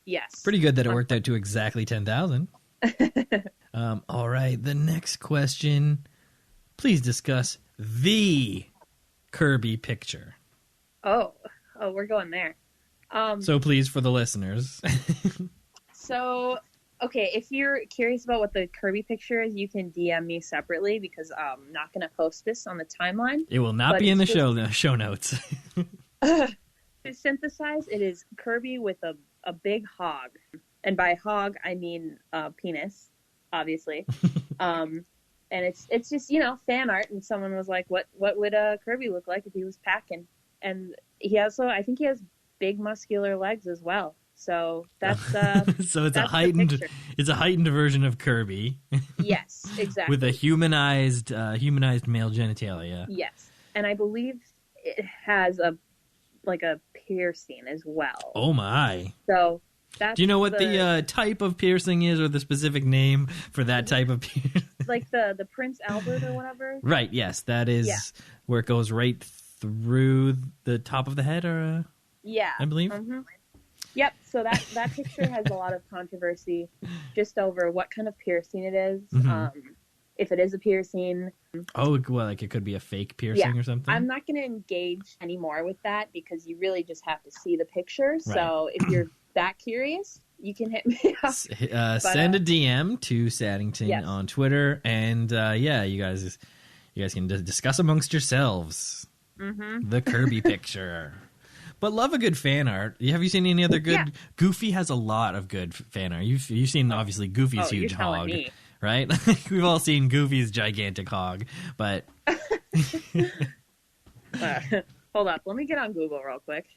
Yes. Pretty good that it worked out to exactly 10,000. All right. The next question. Please discuss the Kirby picture. Oh, we're going there. So please, for the listeners. So, okay, if you're curious about what the Kirby picture is, you can DM me separately because I'm not going to post this on the timeline. It will not be in the show notes. To synthesize, it is Kirby with a big hog. And by hog, I mean penis, obviously. And it's just, you know, fan art. And someone was like, what would Kirby look like if he was packing? And I think he has big muscular legs as well. So that's so it's a heightened version of Kirby. Yes, exactly. With a humanized male genitalia. Yes. And I believe it has a piercing as well. Oh my. So that's do you know what the type of piercing is, or the specific name for that type of piercing? Like the Prince Albert or whatever? Right, yes. That is where it goes right through the top of the head, or I believe. Mm-hmm. Yep. So that picture has a lot of controversy just over what kind of piercing it is. Mm-hmm. If it is a piercing. Oh, well, like it could be a fake piercing or something? I'm not going to engage anymore with that because you really just have to see the picture. Right. So if you're that curious, you can hit me up. Send a DM to Saddington on Twitter, and you guys can discuss amongst yourselves the Kirby picture. But love a good fan art. Have you seen any other good? Yeah. Goofy has a lot of good fan art. You've seen obviously Goofy's huge hog, right? We've all seen Goofy's gigantic hog, but hold up, let me get on Google real quick.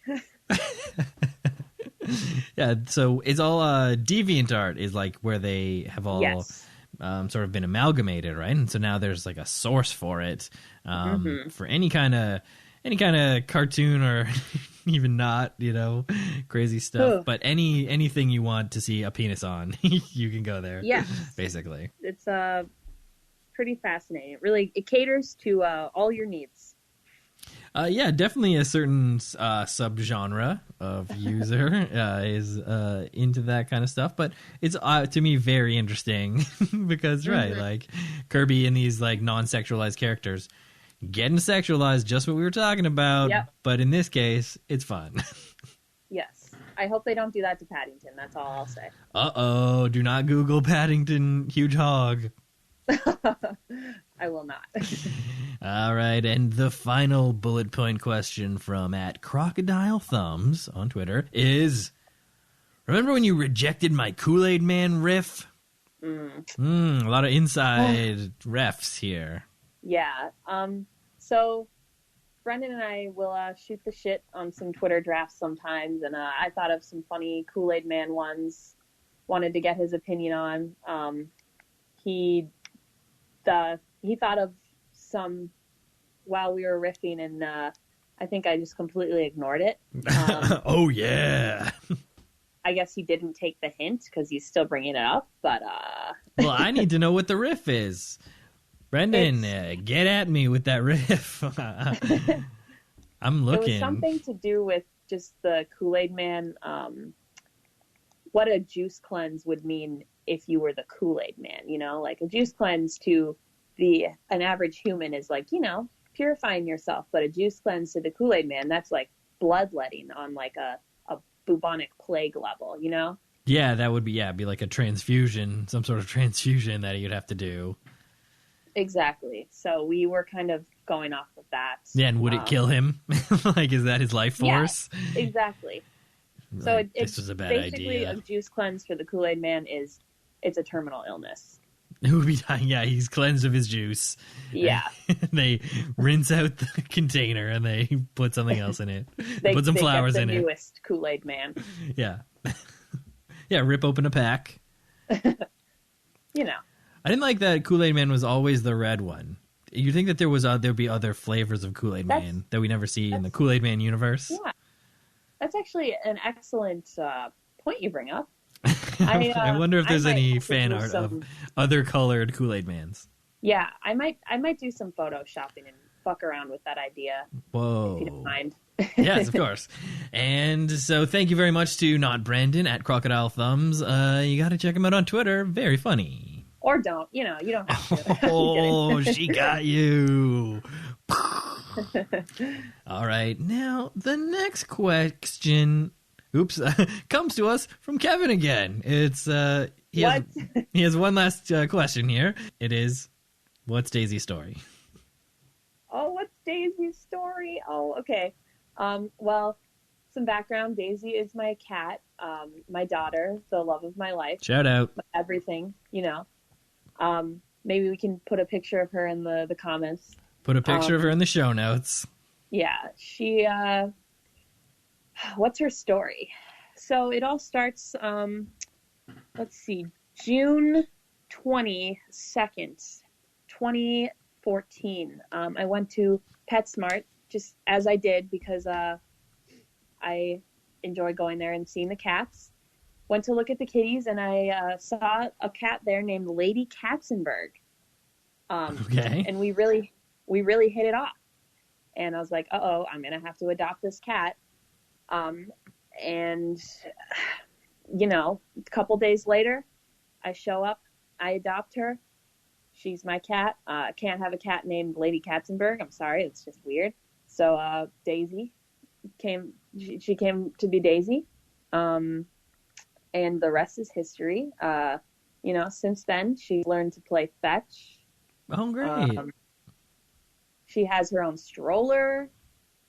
Yeah, so it's all DeviantArt is like where they have all sort of been amalgamated, right? And so now there's like a source for it for any kind of cartoon or even not, you know, crazy stuff. But anything you want to see a penis on, you can go there. Yeah, basically, it's pretty fascinating. Really, it caters to all your needs. Yeah, definitely a certain subgenre of user is into that kind of stuff, but it's to me very interesting because like Kirby and these like non-sexualized characters getting sexualized, just what we were talking about. Yep. But in this case, it's fun. Yes, I hope they don't do that to Paddington. That's all I'll say. Uh-oh, do not Google Paddington huge hog. I will not. All right, and the final bullet point question from @CrocodileThumbs on Twitter is, remember when you rejected my Kool-Aid Man riff? A lot of inside refs here. Yeah. So Brendan and I will shoot the shit on some Twitter drafts sometimes, and I thought of some funny Kool-Aid Man ones, wanted to get his opinion on. He thought of some while we were riffing, and I think I just completely ignored it. Oh, yeah. I guess he didn't take the hint because he's still bringing it up. But well, I need to know what the riff is. Brendan, get at me with that riff. I'm looking. It was something to do with just the Kool-Aid Man. What a juice cleanse would mean if you were the Kool-Aid Man. You know, like a juice cleanse to an average human is like, you know, purifying yourself. But a juice cleanse to the Kool-Aid Man, that's like bloodletting on like a bubonic plague level, you know? Yeah, that would be like a transfusion, some sort of transfusion that you'd have to do. Exactly. So we were kind of going off of that. Yeah, and would it kill him? Like, is that his life force? Yeah, exactly. So like, this was a bad basically idea. a juice cleanse for the Kool-Aid Man it's a terminal illness. It would be dying. Yeah, he's cleansed of his juice. Yeah. They rinse out the container and they put something else in it. They put some flowers in it. The newest Kool-Aid Man. Yeah. Yeah, rip open a pack. You know. I didn't like that Kool-Aid Man was always the red one. You think that there'd be other flavors of Kool-Aid Man that we never see in the Kool-Aid Man universe? Yeah. That's actually an excellent point you bring up. I wonder if there's any fan art of other colored Kool-Aid Mans. Yeah, I might do some photoshopping and fuck around with that idea. Whoa. If you don't mind. Yes, of course. And so thank you very much to Not Brandon at Crocodile Thumbs. You got to check him out on Twitter. Very funny. Or don't. You know, you don't have to. Oh, she got you. All right. Now, the next question... Oops, comes to us from Kevin again. It's he has one last question here. It is, what's Daisy's story? Oh, what's Daisy's story? Oh, okay. Well, some background. Daisy is my cat, my daughter, the love of my life. Shout out. Everything, you know. Maybe we can put a picture of her in the comments. Put a picture of her in the show notes. Yeah, she. What's her story? So it all starts, let's see, June 22nd, 2014. I went to PetSmart, just as I did, because I enjoy going there and seeing the cats. Went to look at the kitties, and I saw a cat there named Lady Katzenberg. Okay. And we really hit it off. And I was like, uh-oh, I'm going to have to adopt this cat. And, you know, a couple days later, I show up, I adopt her. She's my cat. I can't have a cat named Lady Katzenberg. I'm sorry. It's just weird. So, Daisy she came to be Daisy. And the rest is history. You know, since then, she's learned to play fetch. Oh, great. She has her own stroller.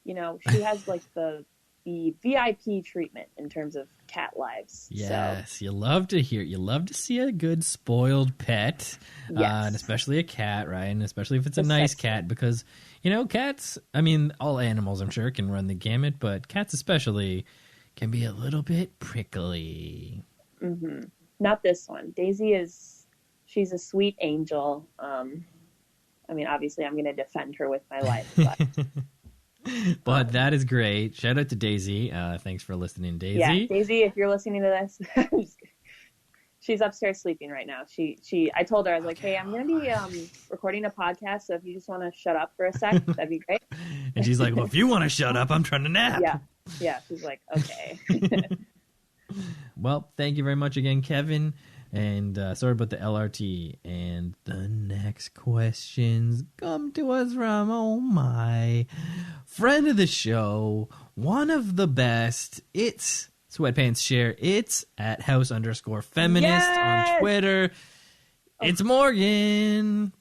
You know, she has like the VIP treatment in terms of cat lives. Yes, so. You love to see a good spoiled pet, yes. And especially a cat, right? And especially if it's a nice cat, because, you know, cats, I mean, all animals, I'm sure, can run the gamut, but cats especially can be a little bit prickly. Mm-hmm. Not this one. Daisy she's a sweet angel. I mean, obviously I'm going to defend her with my life, but... But that is great. Shout out to Daisy. Thanks for listening, Daisy. Yeah, Daisy, if you're listening to this, she's upstairs sleeping right now. I told her, I was like, hey, I'm going to be recording a podcast, so if you just want to shut up for a sec, that'd be great. And she's like, well, if you want to shut up, I'm trying to nap. Yeah, she's like, okay. Well, thank you very much again, Kevin. And sorry about the LRT. And the next questions come to us from, my friend of the show, one of the best. It's Sweatpants Share. It's at @house_feminist on Twitter. It's Morgan.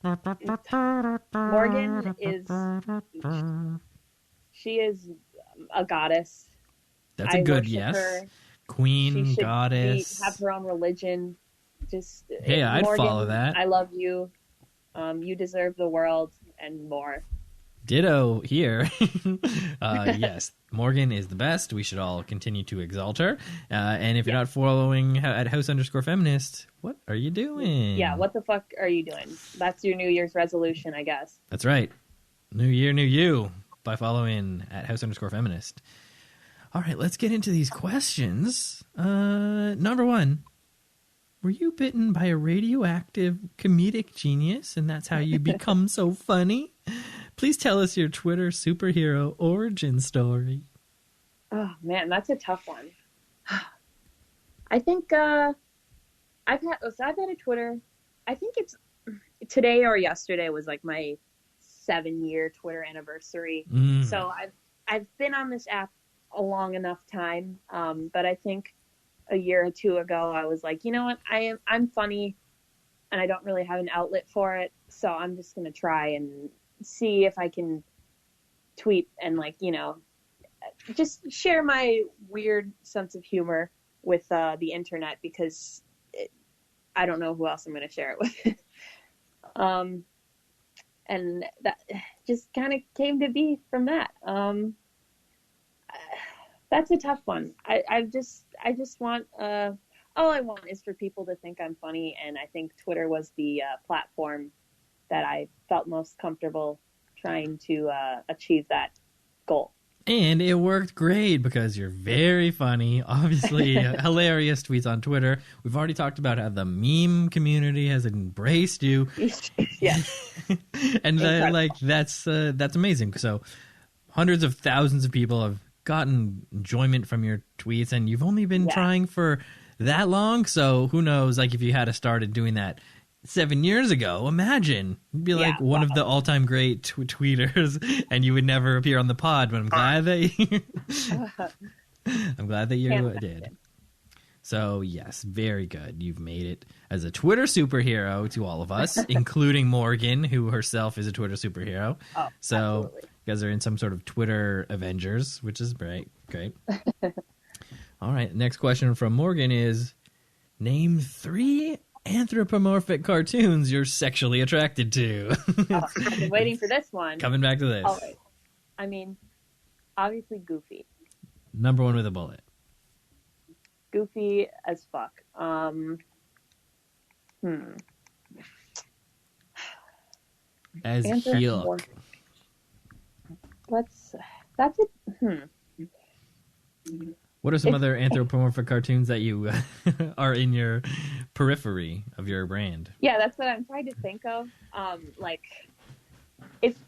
Morgan she is a goddess. That's a good yes. Her. Queen, she should goddess. have her own religion. Just hey, I'd Morgan, follow that. I love you. You deserve the world and more. Ditto here. Yes, Morgan is the best. We should all continue to exalt her. And if you're not following at @house_feminist, what are you doing? Yeah, what the fuck are you doing? That's your New Year's resolution, I guess. That's right. New year, new you, by following at @house_feminist. All right, let's get into these questions. Number one, were you bitten by a radioactive comedic genius, and that's how you become so funny? Please tell us your Twitter superhero origin story. Oh, man, that's a tough one. I think I've had a Twitter. I think it's today or yesterday was like my 7-year Twitter anniversary. So I've been on this app a long enough time, but I think a year or two ago I was like, you know what, I'm funny and I don't really have an outlet for it, so I'm just gonna try and see if I can tweet and, like, you know, just share my weird sense of humor with the internet, because I don't know who else I'm gonna share it with. And that just kind of came to be from that. That's a tough one. I just want, all I want is for people to think I'm funny, and I think Twitter was the platform that I felt most comfortable trying to achieve that goal. And it worked great because you're very funny, obviously hilarious tweets on Twitter. We've already talked about how the meme community has embraced you. Yeah. And that's amazing. So hundreds of thousands of people have gotten enjoyment from your tweets, and you've only been trying for that long. So who knows, like, if you had started doing that 7 years ago, imagine you'd be like one of the all-time great tweeters, and you would never appear on the pod. But I'm glad that you did. So yes, very good. You've made it as a Twitter superhero to all of us, including Morgan, who herself is a Twitter superhero. Oh, so absolutely. You guys are in some sort of Twitter Avengers, which is great. All right, next question from Morgan is, name 3 anthropomorphic cartoons you're sexually attracted to. I've been waiting for this one. Coming back to this. Always. I mean, obviously Goofy. Number 1 with a bullet. Goofy as fuck. As heel. That's it. What are some other anthropomorphic cartoons that you are in your periphery of your brand? Yeah, that's what I'm trying to think of.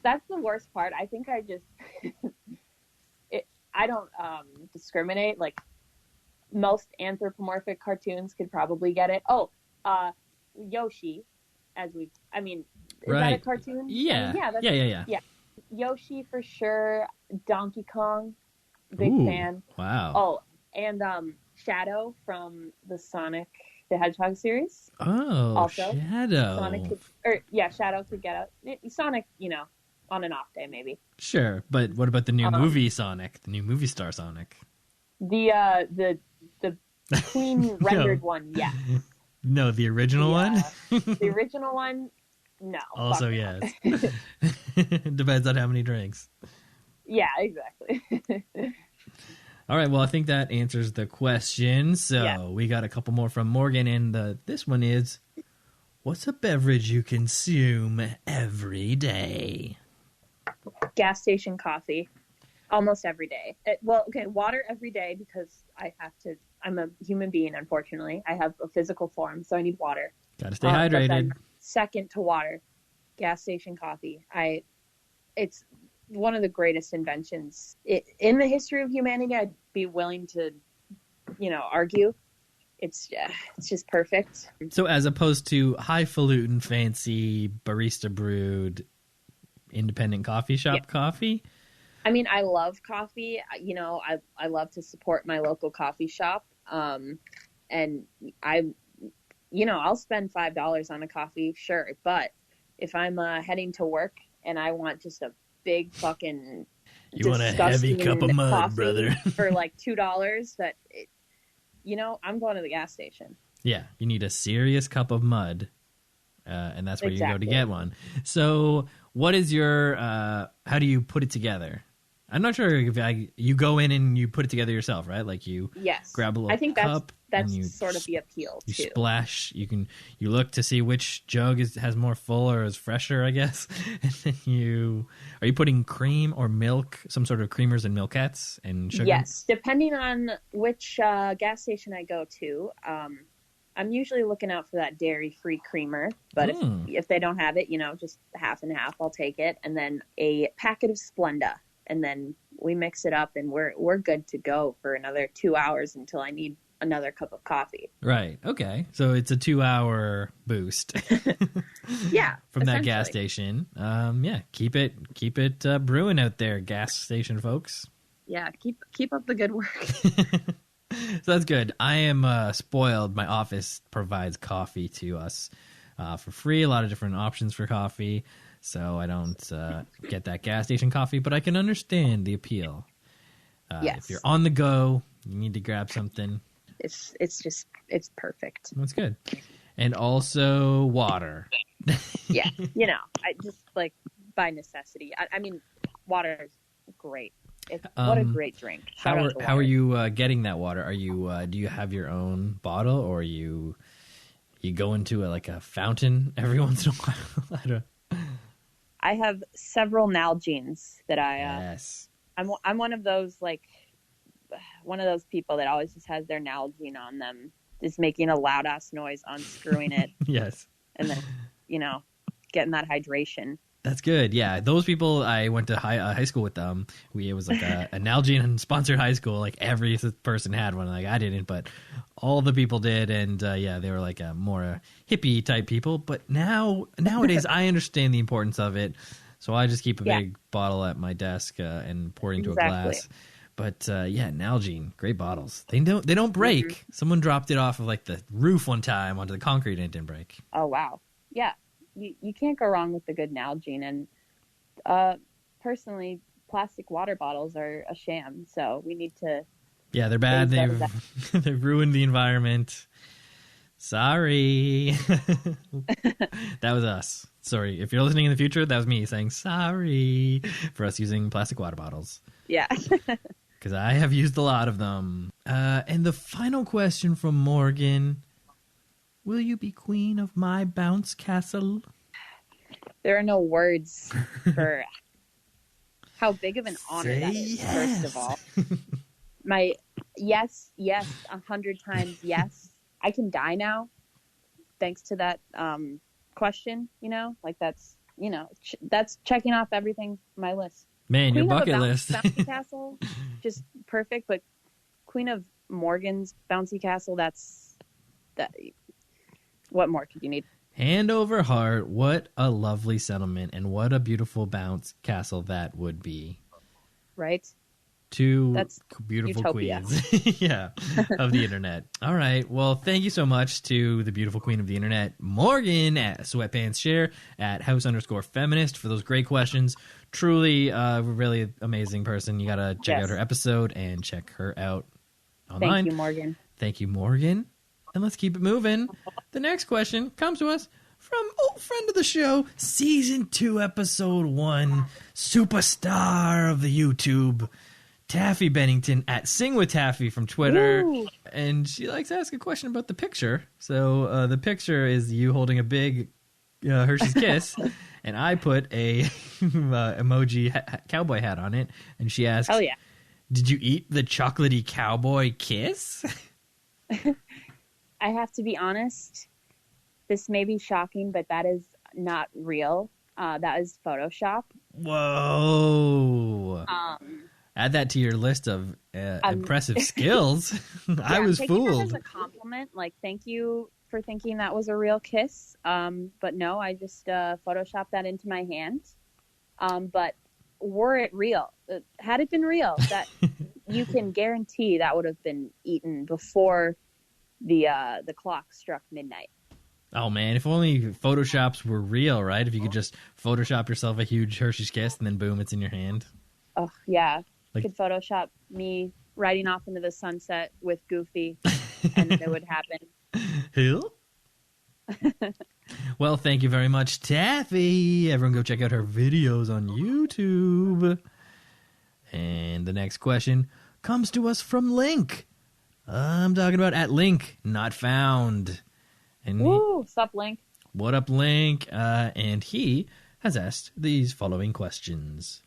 That's the worst part. I think I just I don't discriminate. Like, most anthropomorphic cartoons could probably get it. Yoshi, is that a cartoon? Yeah. Yeah. Yoshi for sure. Donkey Kong, big fan. Wow. Oh, and Shadow from the Sonic the Hedgehog series. Oh, also, Shadow. Shadow could get out. Sonic, on an off day maybe. Sure, but what about the new movie Sonic? The new movie star Sonic? The clean rendered one, yeah. No, the original one? The original one, no. Also, yes. Depends on how many drinks. Yeah, exactly. All right, well, I think that answers the question. So we got a couple more from Morgan, and this one is, what's a beverage you consume every day? Gas station coffee. Almost every day. Water every day, because I'm a human being, unfortunately. I have a physical form, so I need water. Gotta stay hydrated. Second to water, gas station coffee. It's one of the greatest inventions in the history of humanity. I'd be willing to, argue. It's just perfect. So as opposed to highfalutin, fancy, barista brewed, independent coffee shop coffee? I mean, I love coffee. I love to support my local coffee shop. And I'll spend $5 on a coffee, sure. But if I'm heading to work and I want just a big fucking you want a heavy cup of mud, brother, for like $2, I'm going to the gas station. Yeah, you need a serious cup of mud, and that's where you go to get one. So, what is your? How do you put it together? I'm not sure if you go in and you put it together yourself, right? Like you grab a little cup That's you sort of the appeal you too. splash. You look to see which jug has more full or is fresher, I guess. And then are you putting cream or milk, some sort of creamers and milkettes and sugar? Yes, depending on which gas station I go to. I'm usually looking out for that dairy-free creamer, but if they don't have it, just half and half, I'll take it. And then a packet of Splenda, and then we mix it up, and we're good to go for another 2 hours until I need another cup of coffee. Right. Okay. So it's a 2-hour boost. Yeah. From that gas station. Yeah. Keep it brewing out there, gas station folks. Yeah. Keep up the good work. So that's good. I am spoiled. My office provides coffee to us for free. A lot of different options for coffee. So I don't get that gas station coffee, but I can understand the appeal. Yes. If you're on the go, you need to grab something. It's perfect. That's good. And also water. Yeah. I just like by necessity. I mean, water is great. What a great drink. How are you getting that water? Are you do you have your own bottle, or you go into a fountain every once in a while? I have several Nalgene's that I. Yes. I'm one of those people that always just has their Nalgene on them, just making a loud ass noise, unscrewing it. Yes. And then getting that hydration. That's good. Yeah, those people, I went to high school with them. It was like a Nalgene sponsored high school. Like every person had one. Like I didn't, but all the people did. And they were like more hippie type people. But nowadays, I understand the importance of it. So I just keep a big bottle at my desk and pour it into a glass. But Nalgene, great bottles. They don't break. Mm-hmm. Someone dropped it off of the roof one time onto the concrete and it didn't break. Oh wow, yeah. You can't go wrong with the good Nalgene. And personally, plastic water bottles are a sham. So we need to. Yeah, they're bad. They've ruined the environment. Sorry. That was us. Sorry. If you're listening in the future, that was me saying sorry for us using plastic water bottles. Yeah. Because I have used a lot of them. And the final question from Morgan. Will you be queen of my bounce castle? There are no words for how big of an honor that is, first of all. My yes, 100 times yes. I can die now, thanks to that question, that's checking off everything on my list. Man, Queen your bucket list. Bouncy castle, just perfect, but Queen of Morgan's bouncy castle, that. What more could you need? Hand over heart, what a lovely settlement, and what a beautiful bounce castle that would be. Right? That's beautiful utopia. queens. Yeah, of the internet. All right. Well, thank you so much to the beautiful queen of the internet, Morgan at Sweatpants Share at House_Feminist for those great questions. Truly a really amazing person. You got to check out her episode and check her out online. Thank you, Morgan. Thank you, Morgan. And let's keep it moving. The next question comes to us from old friend of the show, Season 2, Episode 1, superstar of the YouTube, Taffy Bennington at Sing with Taffy from Twitter. Woo! And she likes to ask a question about the picture. So the picture is you holding a big Hershey's Kiss, and I put a emoji cowboy hat on it. And she asks, "Oh yeah, did you eat the chocolatey cowboy kiss?" I have to be honest. This may be shocking, but that is not real. That is Photoshop. Whoa. Add that to your list of impressive skills. I was fooled. That as a compliment. Thank you for thinking that was a real kiss. But no, I just Photoshopped that into my hand. But were it real, had it been real, that you can guarantee that would have been eaten before the clock struck midnight. Oh man, if only Photoshops were real, right? If you could just Photoshop yourself a huge Hershey's Kiss and then boom, it's in your hand. Oh yeah, could Photoshop me riding off into the sunset with Goofy, and it would happen. Who? Well, thank you very much, Taffy. Everyone go check out her videos on YouTube. And the next question comes to us from Link. I'm talking about at Link Not Found. And Woo! Sup, Link? What up, Link? And he has asked these following questions.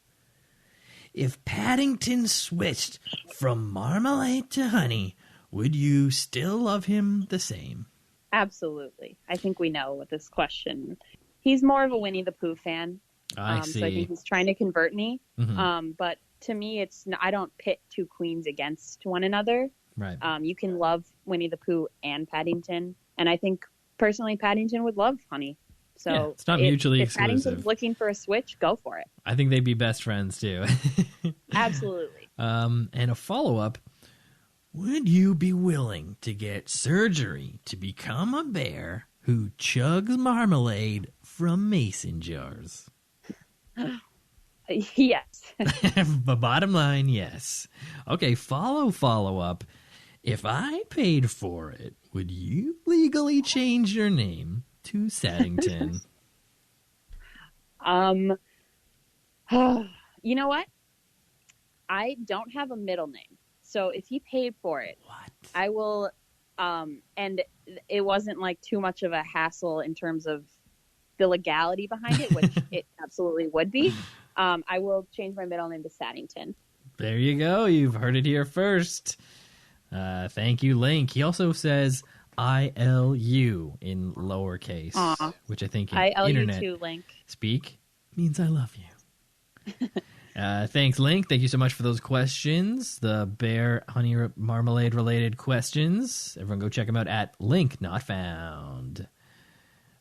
If Paddington switched from marmalade to honey, would you still love him the same? Absolutely. I think we know what this question. He's more of a Winnie the Pooh fan. I see. So I think he's trying to convert me. Mm-hmm. But to me, I don't pit two queens against one another. Right. You can love Winnie the Pooh and Paddington. And I think, personally, Paddington would love honey. So yeah, it's not mutually if exclusive. Paddington's looking for a switch, go for it. I think they'd be best friends, too. Absolutely. And a follow-up. Would you be willing to get surgery to become a bear who chugs marmalade from mason jars? Yes. The bottom line, yes. Okay, follow-up. If I paid for it, would you legally change your name to Saddington? You know what? I don't have a middle name. So if he paid for it, What? I will, and it wasn't like too much of a hassle in terms of the legality behind it, which it absolutely would be. I will change my middle name to Saddington. There you go. You've heard it here first. Thank you, Link. He also says ILU in lowercase, Aww. which I think in ILU internet too, Link. speak means I love you. Thanks, Link. Thank you so much for those questions. The bear honey marmalade related questions. Everyone go check them out at Link Not Found.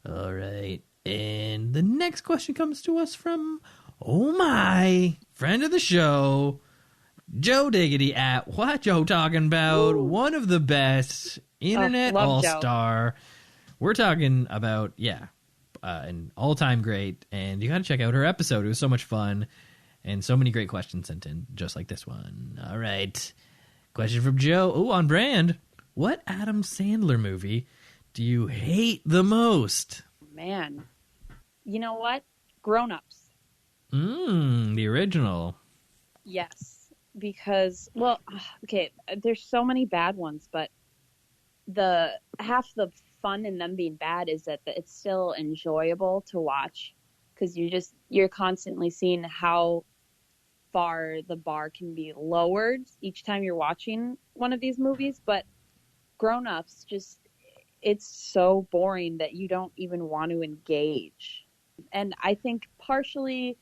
All right. And the next question comes to us from, oh my, friend of the show, Joe Diggity at What Joe Talking About, Ooh. one of the best internet all-star. We're talking about, an all-time great, and you got to check out her episode. It was so much fun, and so many great questions sent in, just like this one. All right. Question from Joe. Oh, on brand. What Adam Sandler movie do you hate the most? Man. You know what? Grown Ups. The original. Yes. Because, well, okay, there's so many bad ones, but half the fun in them being bad is that it's still enjoyable to watch, because you're constantly seeing how far the bar can be lowered each time you're watching one of these movies. But Grown Ups, it's so boring that you don't even want to engage. And I think partially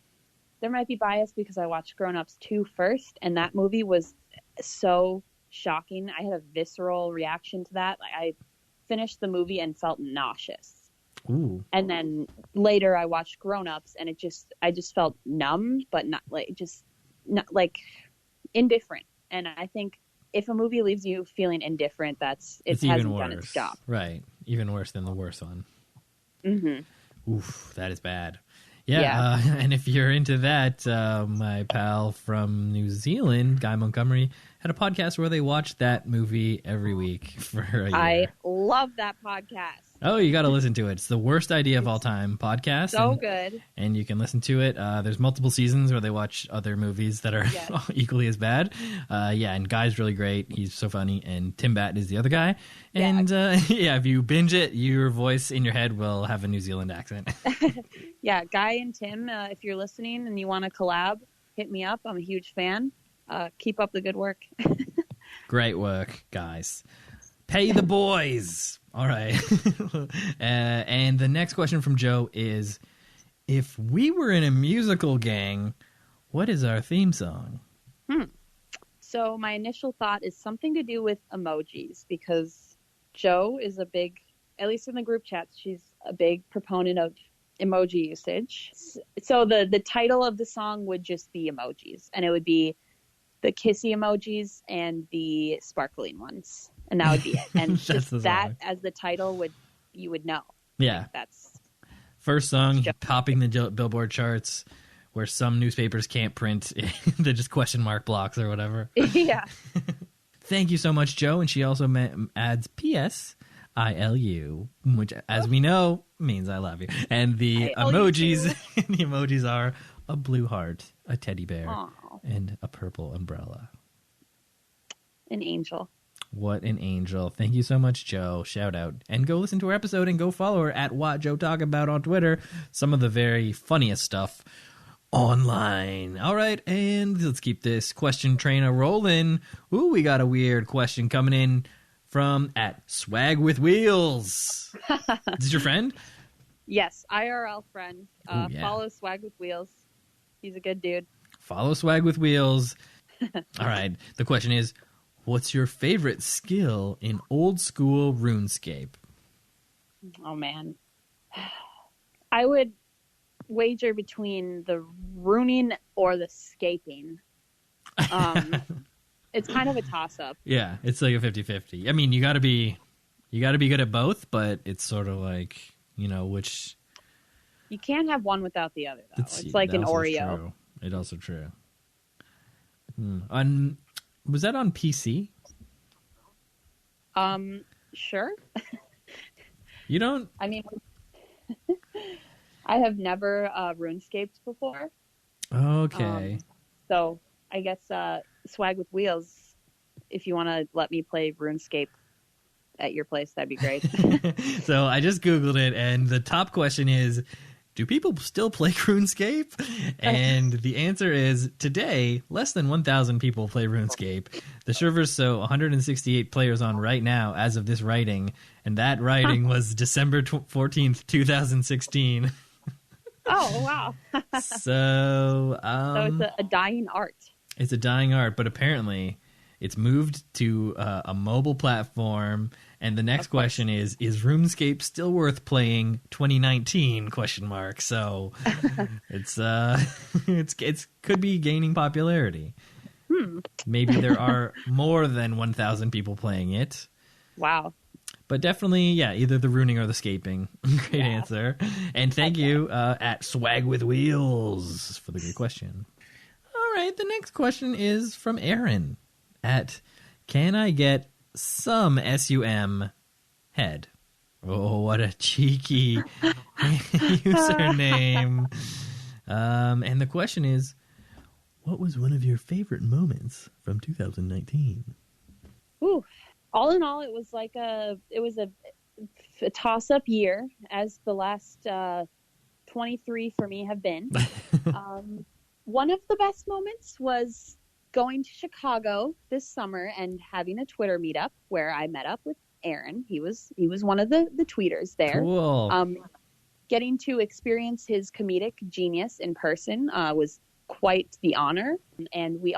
there might be bias because I watched Grown Ups 2 first, and that movie was so shocking. I had a visceral reaction to that. Like, I finished the movie and felt nauseous. Ooh. And then later I watched Grown Ups, and I just felt numb, but not indifferent. And I think if a movie leaves you feeling indifferent, it hasn't done its job. Right. Even worse than the worst one. Mm-hmm. Oof, that is bad. Yeah. And if you're into that, my pal from New Zealand, Guy Montgomery, had a podcast where they watched that movie every week for a year. I love that podcast. Oh, you got to listen to it. It's the Worst Idea of All Time podcast. So good. And you can listen to it. There's multiple seasons where they watch other movies that are equally as bad. And Guy's really great. He's so funny. And Tim Batt is the other guy. And if you binge it, your voice in your head will have a New Zealand accent. Yeah, Guy and Tim, if you're listening and you want to collab, hit me up. I'm a huge fan. Keep up the good work. Great work, guys. Pay the boys. All right. And the next question from Joe is, if we were in a musical gang, what is our theme song? So my initial thought is something to do with emojis, because Joe is a big, at least in the group chats, she's a big proponent of emoji usage. So the title of the song would just be emojis, and it would be the kissy emojis and the sparkling ones, and that would be it. And just that as the title you would know. Yeah, like that's first song topping the Billboard charts, where some newspapers can't print the just question mark blocks or whatever. Yeah. Thank you so much, Joe. And she also adds P.S. ILU, which, as we know, means I love you. And the emojis are a blue heart, a teddy bear, and a purple umbrella. An angel. What an angel. Thank you so much, Joe. Shout out. And go listen to our episode and go follow her at What Joe Talk About on Twitter. Some of the very funniest stuff online. All right, and let's keep this question train a rolling. Ooh, we got a weird question coming in from at Swag with Wheels. Is this your friend? Yes, IRL friend. Ooh, yeah. Follow Swag with Wheels. He's a good dude. Follow Swag with Wheels. All right, the question is, what's your favorite skill in old school RuneScape? Oh, man. I would wager between the runing or the scaping. It's kind of a toss-up. Yeah, it's like a 50-50. I mean, you gotta be good at both, but it's sort of like, you know, which... You can't have one without the other, though. It's like an Oreo. True. It's also true. Was that on PC? Sure. You don't... I mean, I have never RuneScaped before. Okay. So I guess Swag with Wheels, if you want to let me play RuneScape at your place, that'd be great. So I just Googled it, and the top question is, do people still play RuneScape? And the answer is, today, less than 1,000 people play RuneScape. The servers show 168 players on right now as of this writing, and that writing was December 14th, 2016. Oh, wow. So it's a dying art. It's a dying art, but apparently it's moved to a mobile platform. And the next question is RuneScape still worth playing 2019? ? So it's could be gaining popularity. Maybe there are more than 1,000 people playing it. Wow. But definitely, yeah, either the ruining or the scaping. Great answer. And thank you at Swag with Wheels for the good question. All right, the next question is from Aaron at Can I Get Some SUM Head? Oh, what a cheeky username. And the question is, what was one of your favorite moments from 2019? Ooh. All in all, it was a toss-up year, as the last 23 for me have been. One of the best moments was going to Chicago this summer and having a Twitter meetup where I met up with Aaron. He was one of the tweeters there. Cool. Getting to experience his comedic genius in person was quite the honor. And we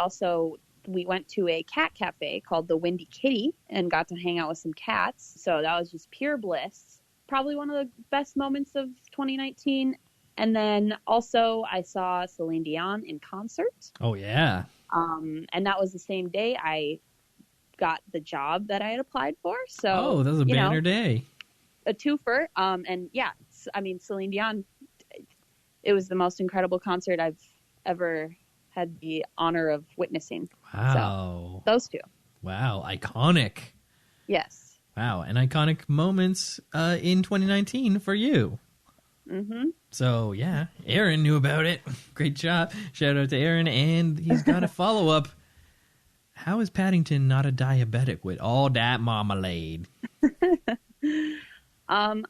went to a cat cafe called the Windy Kitty and got to hang out with some cats. So that was just pure bliss. Probably one of the best moments of 2019. And then also I saw Celine Dion in concert. Oh, yeah. And that was the same day I got the job that I had applied for. So, that was a banner day. A twofer. And yeah, I mean, Celine Dion, it was the most incredible concert I've ever had the honor of witnessing. Wow. So, those two. Wow. Iconic. Yes. Wow. And iconic moments in 2019 for you. Mm-hmm. So, yeah, Aaron knew about it. Great job. Shout out to Aaron. And he's got a follow-up. How is Paddington not a diabetic with all that marmalade? I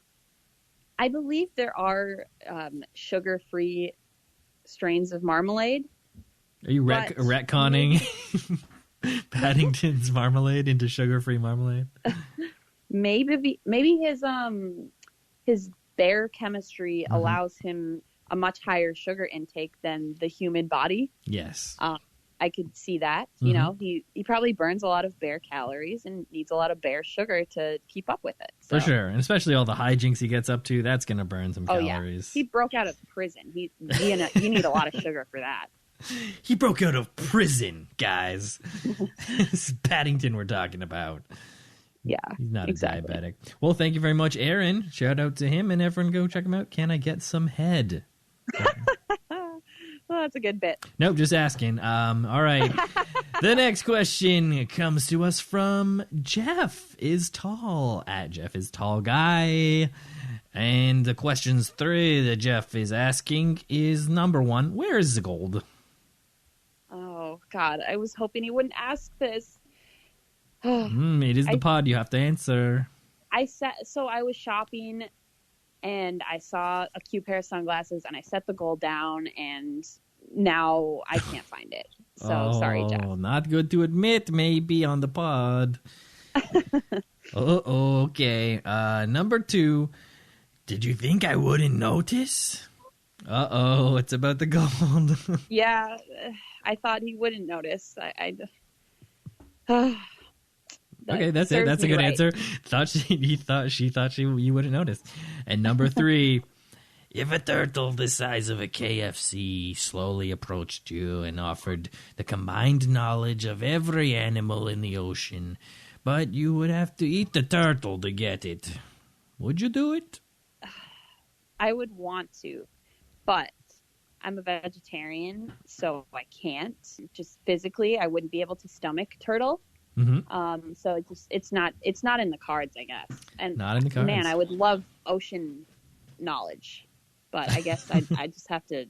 believe there are sugar-free strains of marmalade. Are you retconning Paddington's marmalade into sugar-free marmalade? Maybe his bear chemistry allows him a much higher sugar intake than the human body. Yes. I could see that. You know, he probably burns a lot of bear calories and needs a lot of bear sugar to keep up with it. So. For sure. And especially all the hijinks he gets up to, that's going to burn some calories. Yeah. He broke out of prison. You need a lot of sugar for that. He broke out of prison, guys. This is Paddington we're talking about. Yeah, he's not a diabetic. Well, thank you very much, Aaron. Shout out to him, and everyone go check him out. Can I get some head? Well, that's a good bit. Nope, just asking. All right. The next question comes to us from Jeff is Tall, at Jeff is Tall Guy. And the questions 3 that Jeff is asking is number 1, where is the gold? Oh, God, I was hoping he wouldn't ask this. It is the pod. You have to answer. I was shopping and I saw a cute pair of sunglasses and I set the goal down and now I can't find it. So sorry, Jeff. Not good to admit, maybe on the pod. Okay. Number 2. Did you think I wouldn't notice? It's about the gold. Yeah, I thought he wouldn't notice. Okay, that's it. That's a good answer. She thought you wouldn't notice. And number 3, if a turtle the size of a KFC slowly approached you and offered the combined knowledge of every animal in the ocean, but you would have to eat the turtle to get it, would you do it? I would want to, but I'm a vegetarian, so I can't. Just physically, I wouldn't be able to stomach turtle. Mm-hmm. So it's not in the cards, I guess. And not in the cards. Man, I would love ocean knowledge, but I guess I just have to.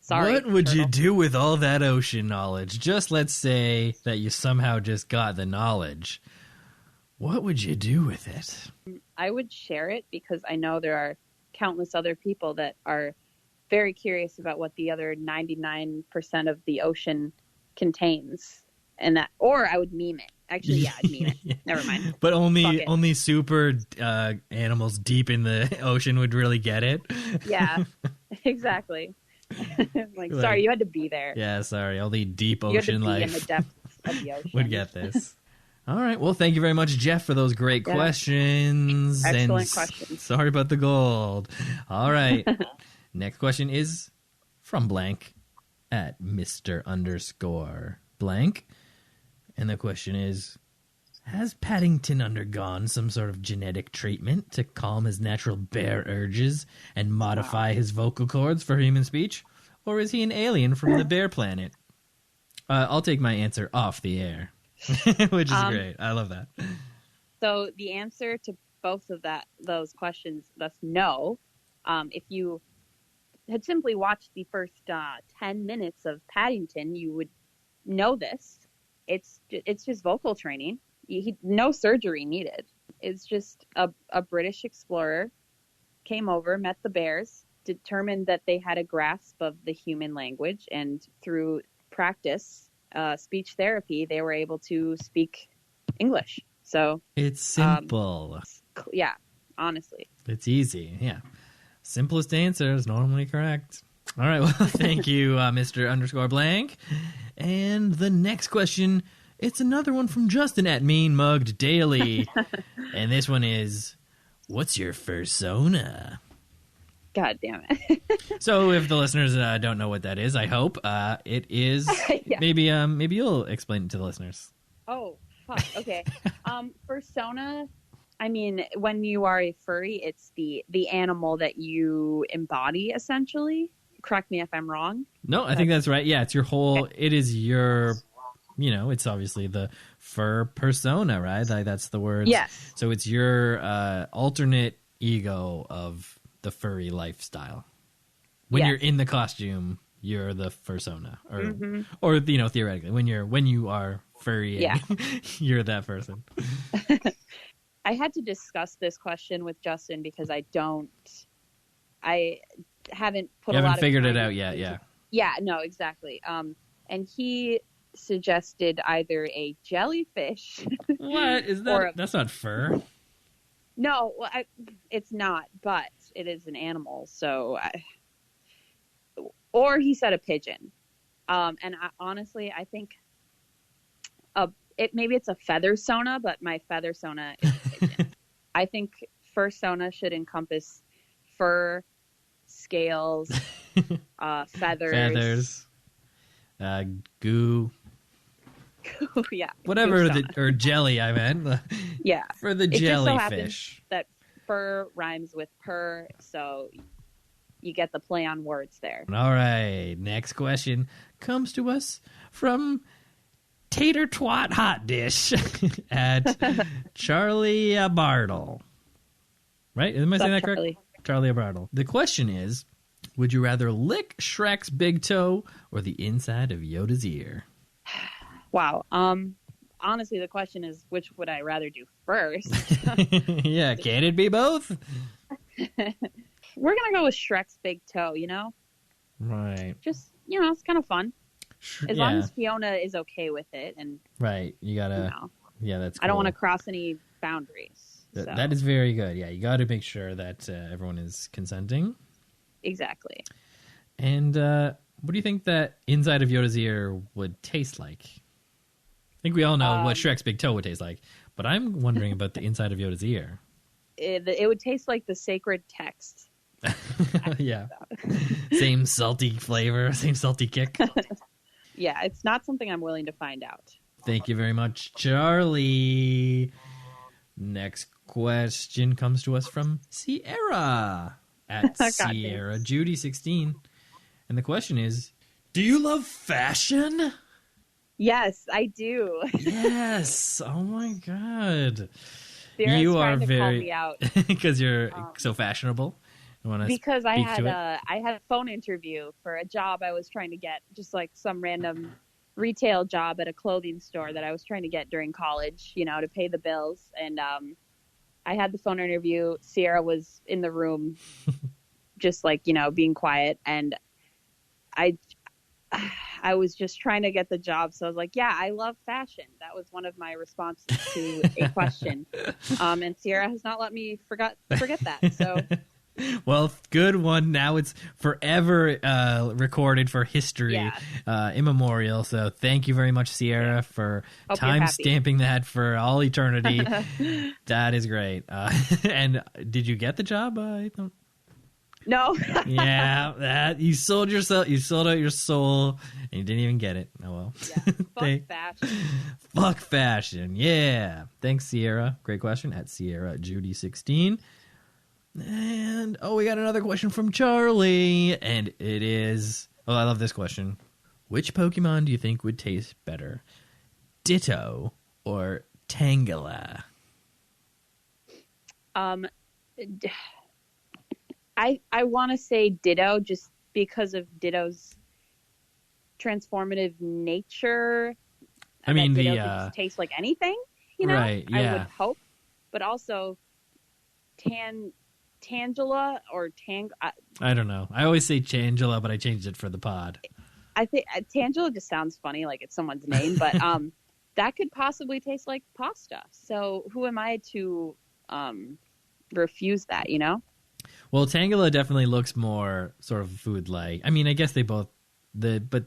Sorry. What would turtle. you do with all that ocean knowledge? Just let's say that you somehow just got the knowledge. What would you do with it? I would share it because I know there are countless other people that are very curious about what the other 99% of the ocean contains. And that, or I would meme it. Actually, yeah, I'd meme it. Never mind. But only super animals deep in the ocean would really get it. Yeah, exactly. Sorry, you had to be there. Yeah, sorry. Only deep ocean life in the depths of the ocean would get this. All right. Well, thank you very much, Jeff, for those great questions. Excellent questions. Sorry about the gold. All right. Next question is from blank at Mr_blank. And the question is, has Paddington undergone some sort of genetic treatment to calm his natural bear urges and modify his vocal cords for human speech? Or is he an alien from the bear planet? I'll take my answer off the air, which is great. I love that. So the answer to both of those questions, that's no. If you had simply watched the first 10 minutes of Paddington, you would know this. It's just vocal training. No surgery needed. It's just a British explorer came over, met the bears, determined that they had a grasp of the human language, and through practice, speech therapy, they were able to speak English. So it's simple. Yeah, honestly. It's easy. Yeah. Simplest answer is normally correct. All right. Well, thank you, Mr_blank. And the next question, it's another one from Justin at Mean Mugged Daily. And this one is, what's your fursona? God damn it. So if the listeners don't know what that is, I hope it is. Yeah. Maybe you'll explain it to the listeners. Oh, fuck. Okay. Fursona, I mean, when you are a furry, it's the animal that you embody, essentially. Correct me if I'm wrong. No, I think that's right. Yeah, it's your whole, okay. It is your, it's obviously the fur persona, right? Like that's the word. Yes. So it's your alternate ego of the furry lifestyle. When you're in the costume, you're the fursona, or theoretically, when you are furry, you're that person. I had to discuss this question with Justin because I haven't put a lot of figured it out yet. Yeah, no, exactly. And he suggested either a jellyfish. What is that? That's not fur. No, well, it's not, but it is an animal. So, or he said a pigeon. And honestly, I think maybe it's a feather sona, but my feather sona is a pigeon. I think fursona should encompass fur, scales, feathers, goo. Yeah, whatever or jelly. I meant. Yeah, for the jellyfish. That fur rhymes with purr, so you get the play on words there. All right, next question comes to us from Tater Twat Hot Dish at Charlie Bartle. Right? Am I saying that correct? Charlie Bartle. The question is, would you rather lick Shrek's big toe or the inside of Yoda's ear? Wow. honestly, the question is, which would I rather do first? Yeah, can it be both? We're going to go with Shrek's big toe, Right. Just, it's kind of fun. As long Yeah. as Fiona is okay with it. And, Right. You gotta... Yeah, that's cool. I don't want to cross any boundaries. So. That is very good. Yeah, you got to make sure that everyone is consenting. Exactly. And what do you think that inside of Yoda's ear would taste like? I think we all know what Shrek's big toe would taste like, but I'm wondering about the inside of Yoda's ear. It would taste like the sacred text. Yeah. Same salty flavor, same salty kick. Yeah, it's not something I'm willing to find out. Thank you very much, Charlie. Next question comes to us from Sierra at Sierra Judy 16. And the question is, do you love fashion? Yes, I do. Yes. Oh my God. Sarah's you trying are to very call me out because you're so fashionable. Because I had a phone interview for a job I was trying to get, just like some random retail job at a clothing store that I was trying to get during college, to pay the bills. And I had the phone interview. Sierra was in the room, just like, being quiet. And I was just trying to get the job. So I was like, yeah, I love fashion. That was one of my responses to a question. And Sierra has not let me forget that. So. Well, good one. Now it's forever recorded for history, immemorial. So thank you very much, Sierra, for time stamping that for all eternity. That is great. And did you get the job? I don't. No. Yeah, that you sold yourself. You sold out your soul, and you didn't even get it. Oh well. Yeah. Fuck fashion. Fuck fashion. Yeah. Thanks, Sierra. Great question at Sierra Judy 16. And we got another question from Charlie, and it is, I love this question. Which Pokemon do you think would taste better, Ditto or Tangela? I want to say Ditto just because of Ditto's transformative nature. I mean, Ditto could just taste like anything, Right, yeah. I would hope, but also Tangela or I don't know. I always say Tangela, but I changed it for the pod. I think Tangela just sounds funny, like it's someone's name, but that could possibly taste like pasta. So who am I to refuse that? Well, Tangela definitely looks more sort of food-like. I mean, I guess they both but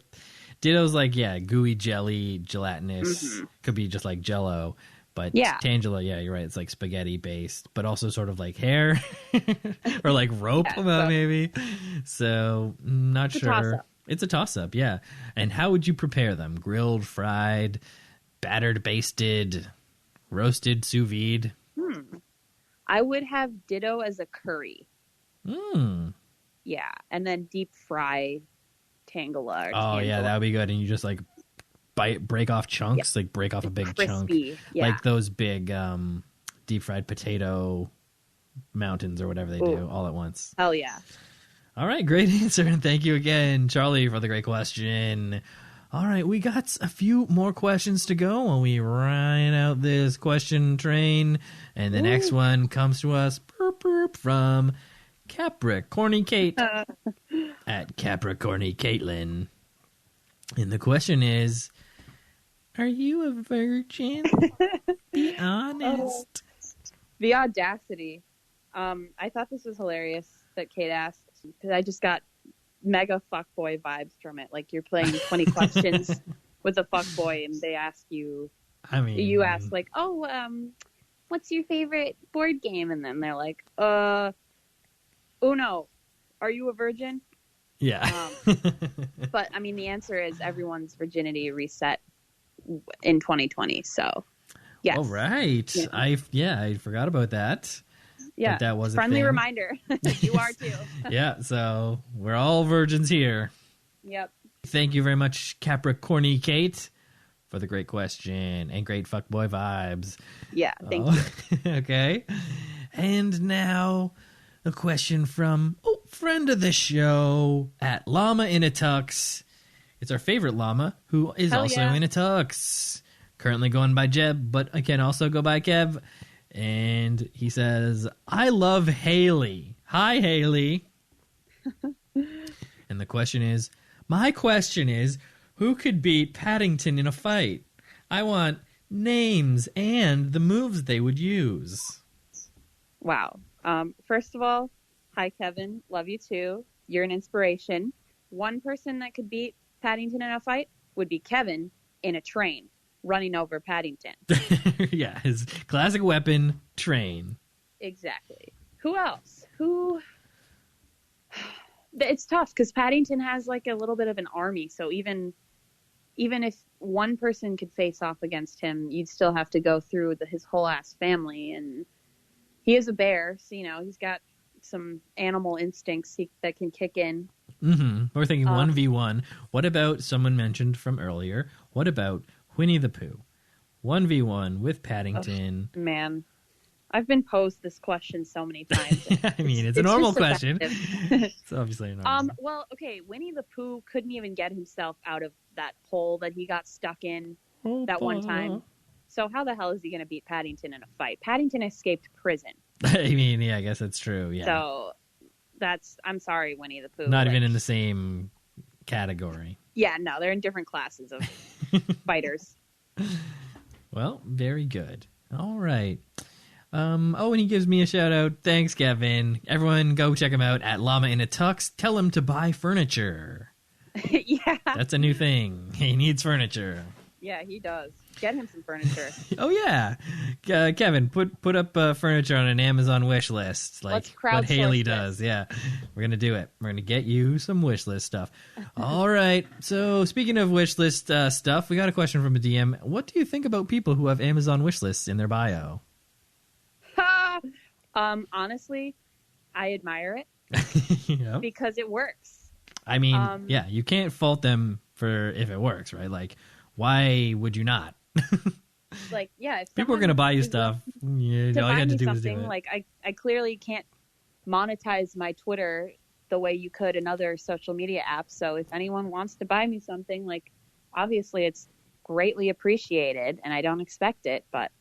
Ditto's like gooey jelly, gelatinous. Could be just like Jello. But Tangela, you're right. It's like spaghetti based, but also sort of like hair or like rope, maybe. So not sure. It's a toss up, yeah. And how would you prepare them? Grilled, fried, battered, basted, roasted, sous vide? I would have Ditto as a curry. Yeah, and then deep fry Tangela. Oh yeah, that would be good. And you just like break off chunks, like break off a big chunk, like those big deep fried potato mountains or whatever they do all at once. Hell yeah. All right, great answer, and thank you again, Charlie, for the great question. All right, we got a few more questions to go when we ride out this question train, and the next one comes to us from Capricorny Kate at Capricorny Caitlin. And the question is, are you a virgin? Be honest. The audacity. I thought this was hilarious that Kate asked, because I just got mega fuckboy vibes from it. Like you're playing 20 questions with a fuckboy and they ask you, you ask like, what's your favorite board game? And then they're like, Uno. Are you a virgin? Yeah. But I mean, the answer is everyone's virginity reset in 2020. So, yes. All right. Yeah. I forgot about that. Yeah. That was a friendly thing. reminder. You are too. Yeah. So we're all virgins here. Yep. Thank you very much, Capricorny Kate, for the great question and great fuckboy vibes. Yeah. Thank you. Okay. And now a question from friend of the show at Llama in a Tux. It's our favorite llama who is also in a tux. currently going by Jeb, but I can also go by Kev. And he says, I love Hayley. Hi, Hayley. And my question is, who could beat Paddington in a fight? I want names and the moves they would use. Wow. First of all, hi, Kevin. Love you too. You're an inspiration. One person that could beat Paddington in a fight would be Kevin in a train running over Paddington. Yeah, his classic weapon, train. Exactly. Who else? It's tough because Paddington has like a little bit of an army. So even if one person could face off against him, you'd still have to go through his whole ass family. And he is a bear, so he's got some animal instincts that can kick in. Mm-hmm. We're thinking 1v1. What about someone mentioned from earlier? What about Winnie the Pooh? 1v1 with Paddington. Oh, man, I've been posed this question so many times. I mean, it's a normal question. It's obviously a normal. Well, okay, Winnie the Pooh couldn't even get himself out of that hole that he got stuck in one time. So how the hell is he going to beat Paddington in a fight? Paddington escaped prison. I mean, yeah, I guess that's true. Yeah. So I'm sorry, Winnie the Pooh. Not even in the same category. Yeah, no, they're in different classes of fighters. Well, very good. All right. And he gives me a shout out. Thanks, Kevin. Everyone go check him out at Llama in a Tux. Tell him to buy furniture. Yeah. That's a new thing. He needs furniture. Yeah, he does. Get him some furniture. Oh, yeah. Kevin, put up furniture on an Amazon wish list, like what Hayley does. Yeah, we're going to do it. We're going to get you some wish list stuff. All right. So speaking of wish list stuff, we got a question from a DM. What do you think about people who have Amazon wish lists in their bio? Honestly, I admire it Yep. because it works. I mean, yeah, you can't fault them for if it works, right? Like, why would you not? Like, yeah, if people are going to buy you stuff. Yeah, all you have to do is do it. Like, I clearly can't monetize my Twitter the way you could another social media app. So if anyone wants to buy me something, like, obviously it's greatly appreciated, and I don't expect it, but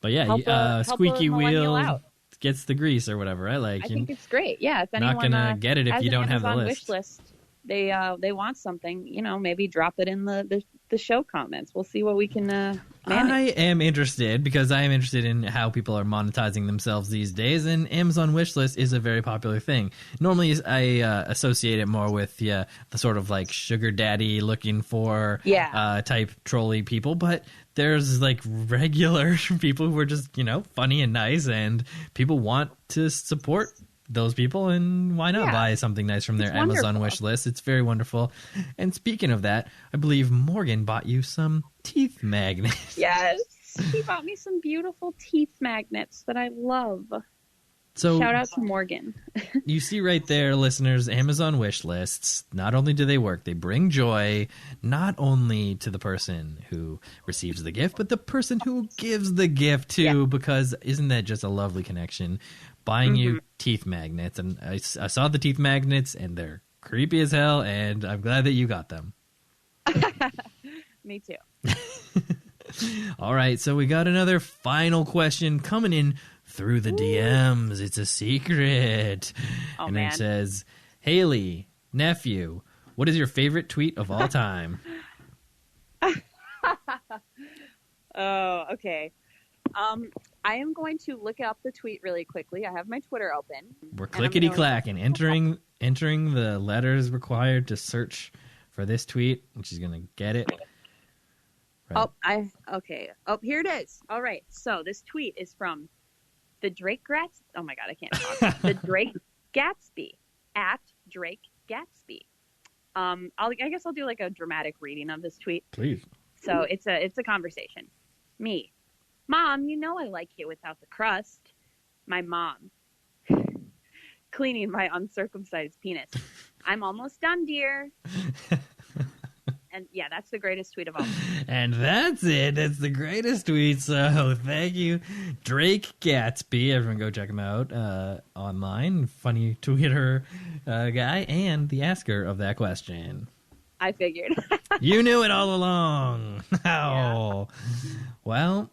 But yeah, squeaky wheel gets the grease or whatever, right? Like, I think it's great. Yeah, if anyone not gonna get it if you don't have the list. Wish list, they want something, maybe drop it in the show comments. We'll see what we can manage. I am interested because I am interested in how people are monetizing themselves these days, and Amazon wishlist is a very popular thing. Normally, I associate it more with the sort of like sugar daddy looking for type trolley people, but there's like regular people who are just funny and nice, and people want to support those people, and why not buy something nice from their Amazon wish list? It's very wonderful. And speaking of that, I believe Morgan bought you some teeth magnets. Yes, he bought me some beautiful teeth magnets that I love. So shout out to Morgan. You see right there, listeners, Amazon wish lists, not only do they work, they bring joy not only to the person who receives the gift, but the person who gives the gift too, because isn't that just a lovely connection? Buying you teeth magnets, and I saw the teeth magnets, and they're creepy as hell, and I'm glad that you got them. Me too. All right, so we got another final question coming in through the DMs. It's a secret. Oh, and man. It says, Hayley, nephew, what is your favorite tweet of all time? Oh, okay. I am going to look up the tweet really quickly. I have my Twitter open. We're clickety-clacking, entering the letters required to search for this tweet, and she's going to get it. Right. Oh, here it is. All right. So this tweet is from the Drake Gratz. Oh my God, I can't talk. The Drake Gatsby at Drake Gatsby. I guess I'll do like a dramatic reading of this tweet. Please. So it's a conversation. Me. Mom, I like it without the crust. My mom. Cleaning my uncircumcised penis. I'm almost done, dear. And yeah, that's the greatest tweet of all. And that's it. That's the greatest tweet. So thank you, Drake Gatsby. Everyone go check him out online. Funny Twitter guy and the asker of that question. I figured. You knew it all along. Oh. Yeah. Well,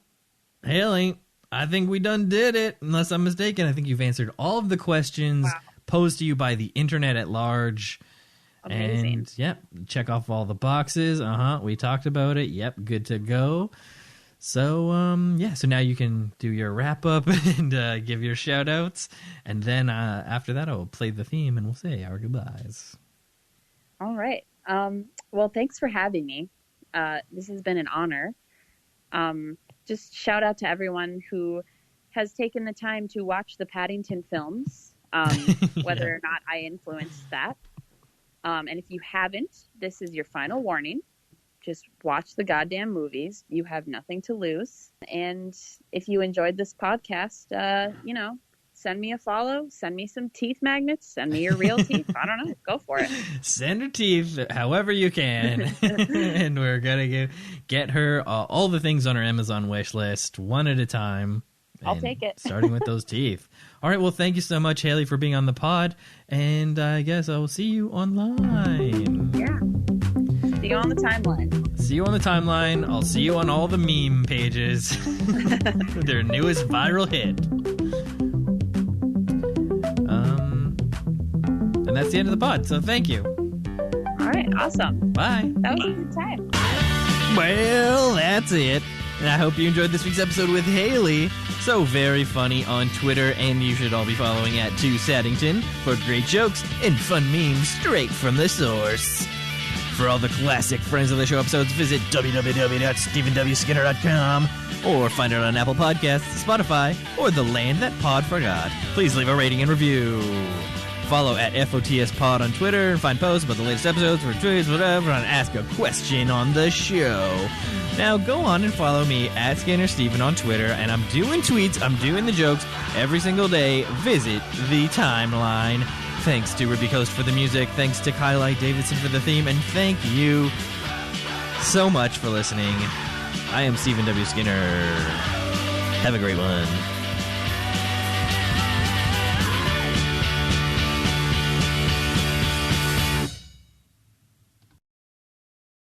Hayley, I think we done did it. Unless I'm mistaken, I think you've answered all of the questions posed to you by the internet at large. Amazing. And, yep, check off all the boxes. We talked about it. Yep, good to go. So, so now you can do your wrap-up and give your shout-outs. And then after that, I'll play the theme and we'll say our goodbyes. All right. Well, thanks for having me. This has been an honor. Just shout out to everyone who has taken the time to watch the Paddington films, whether or not I influenced that. And if you haven't, this is your final warning. Just watch the goddamn movies. You have nothing to lose. And if you enjoyed this podcast, send me a follow, send me some teeth magnets, send me your real teeth. I don't know. Go for it. Send her teeth however you can. And we're going to get her all the things on her Amazon wish list one at a time. I'll take it. Starting with those teeth. All right. Well, thank you so much, Hayley, for being on the pod. And I guess I will see you online. Yeah. See you on the timeline. See you on the timeline. I'll see you on all the meme pages. Their newest viral hit. And that's the end of the pod, so thank you. All right, awesome. Bye. That was a good time. Well, that's it. And I hope you enjoyed this week's episode with Hayley. So very funny on Twitter, and you should all be following at 2Saddington for great jokes and fun memes straight from the source. For all the classic Friends of the Show episodes, visit www.stephenwskinner.com or find it on Apple Podcasts, Spotify, or the land that Pod forgot. Please leave a rating and review. Follow at FOTS Pod on Twitter and find posts about the latest episodes, retweets, whatever, and ask a question on the show. Now go on and follow me at Skinner Steven on Twitter, and I'm doing tweets, I'm doing the jokes every single day. Visit the timeline. Thanks to Ruby Coast for the music, thanks to Kylie Davidson for the theme, and thank you so much for listening. I am Stephen W. Skinner. Have a great one.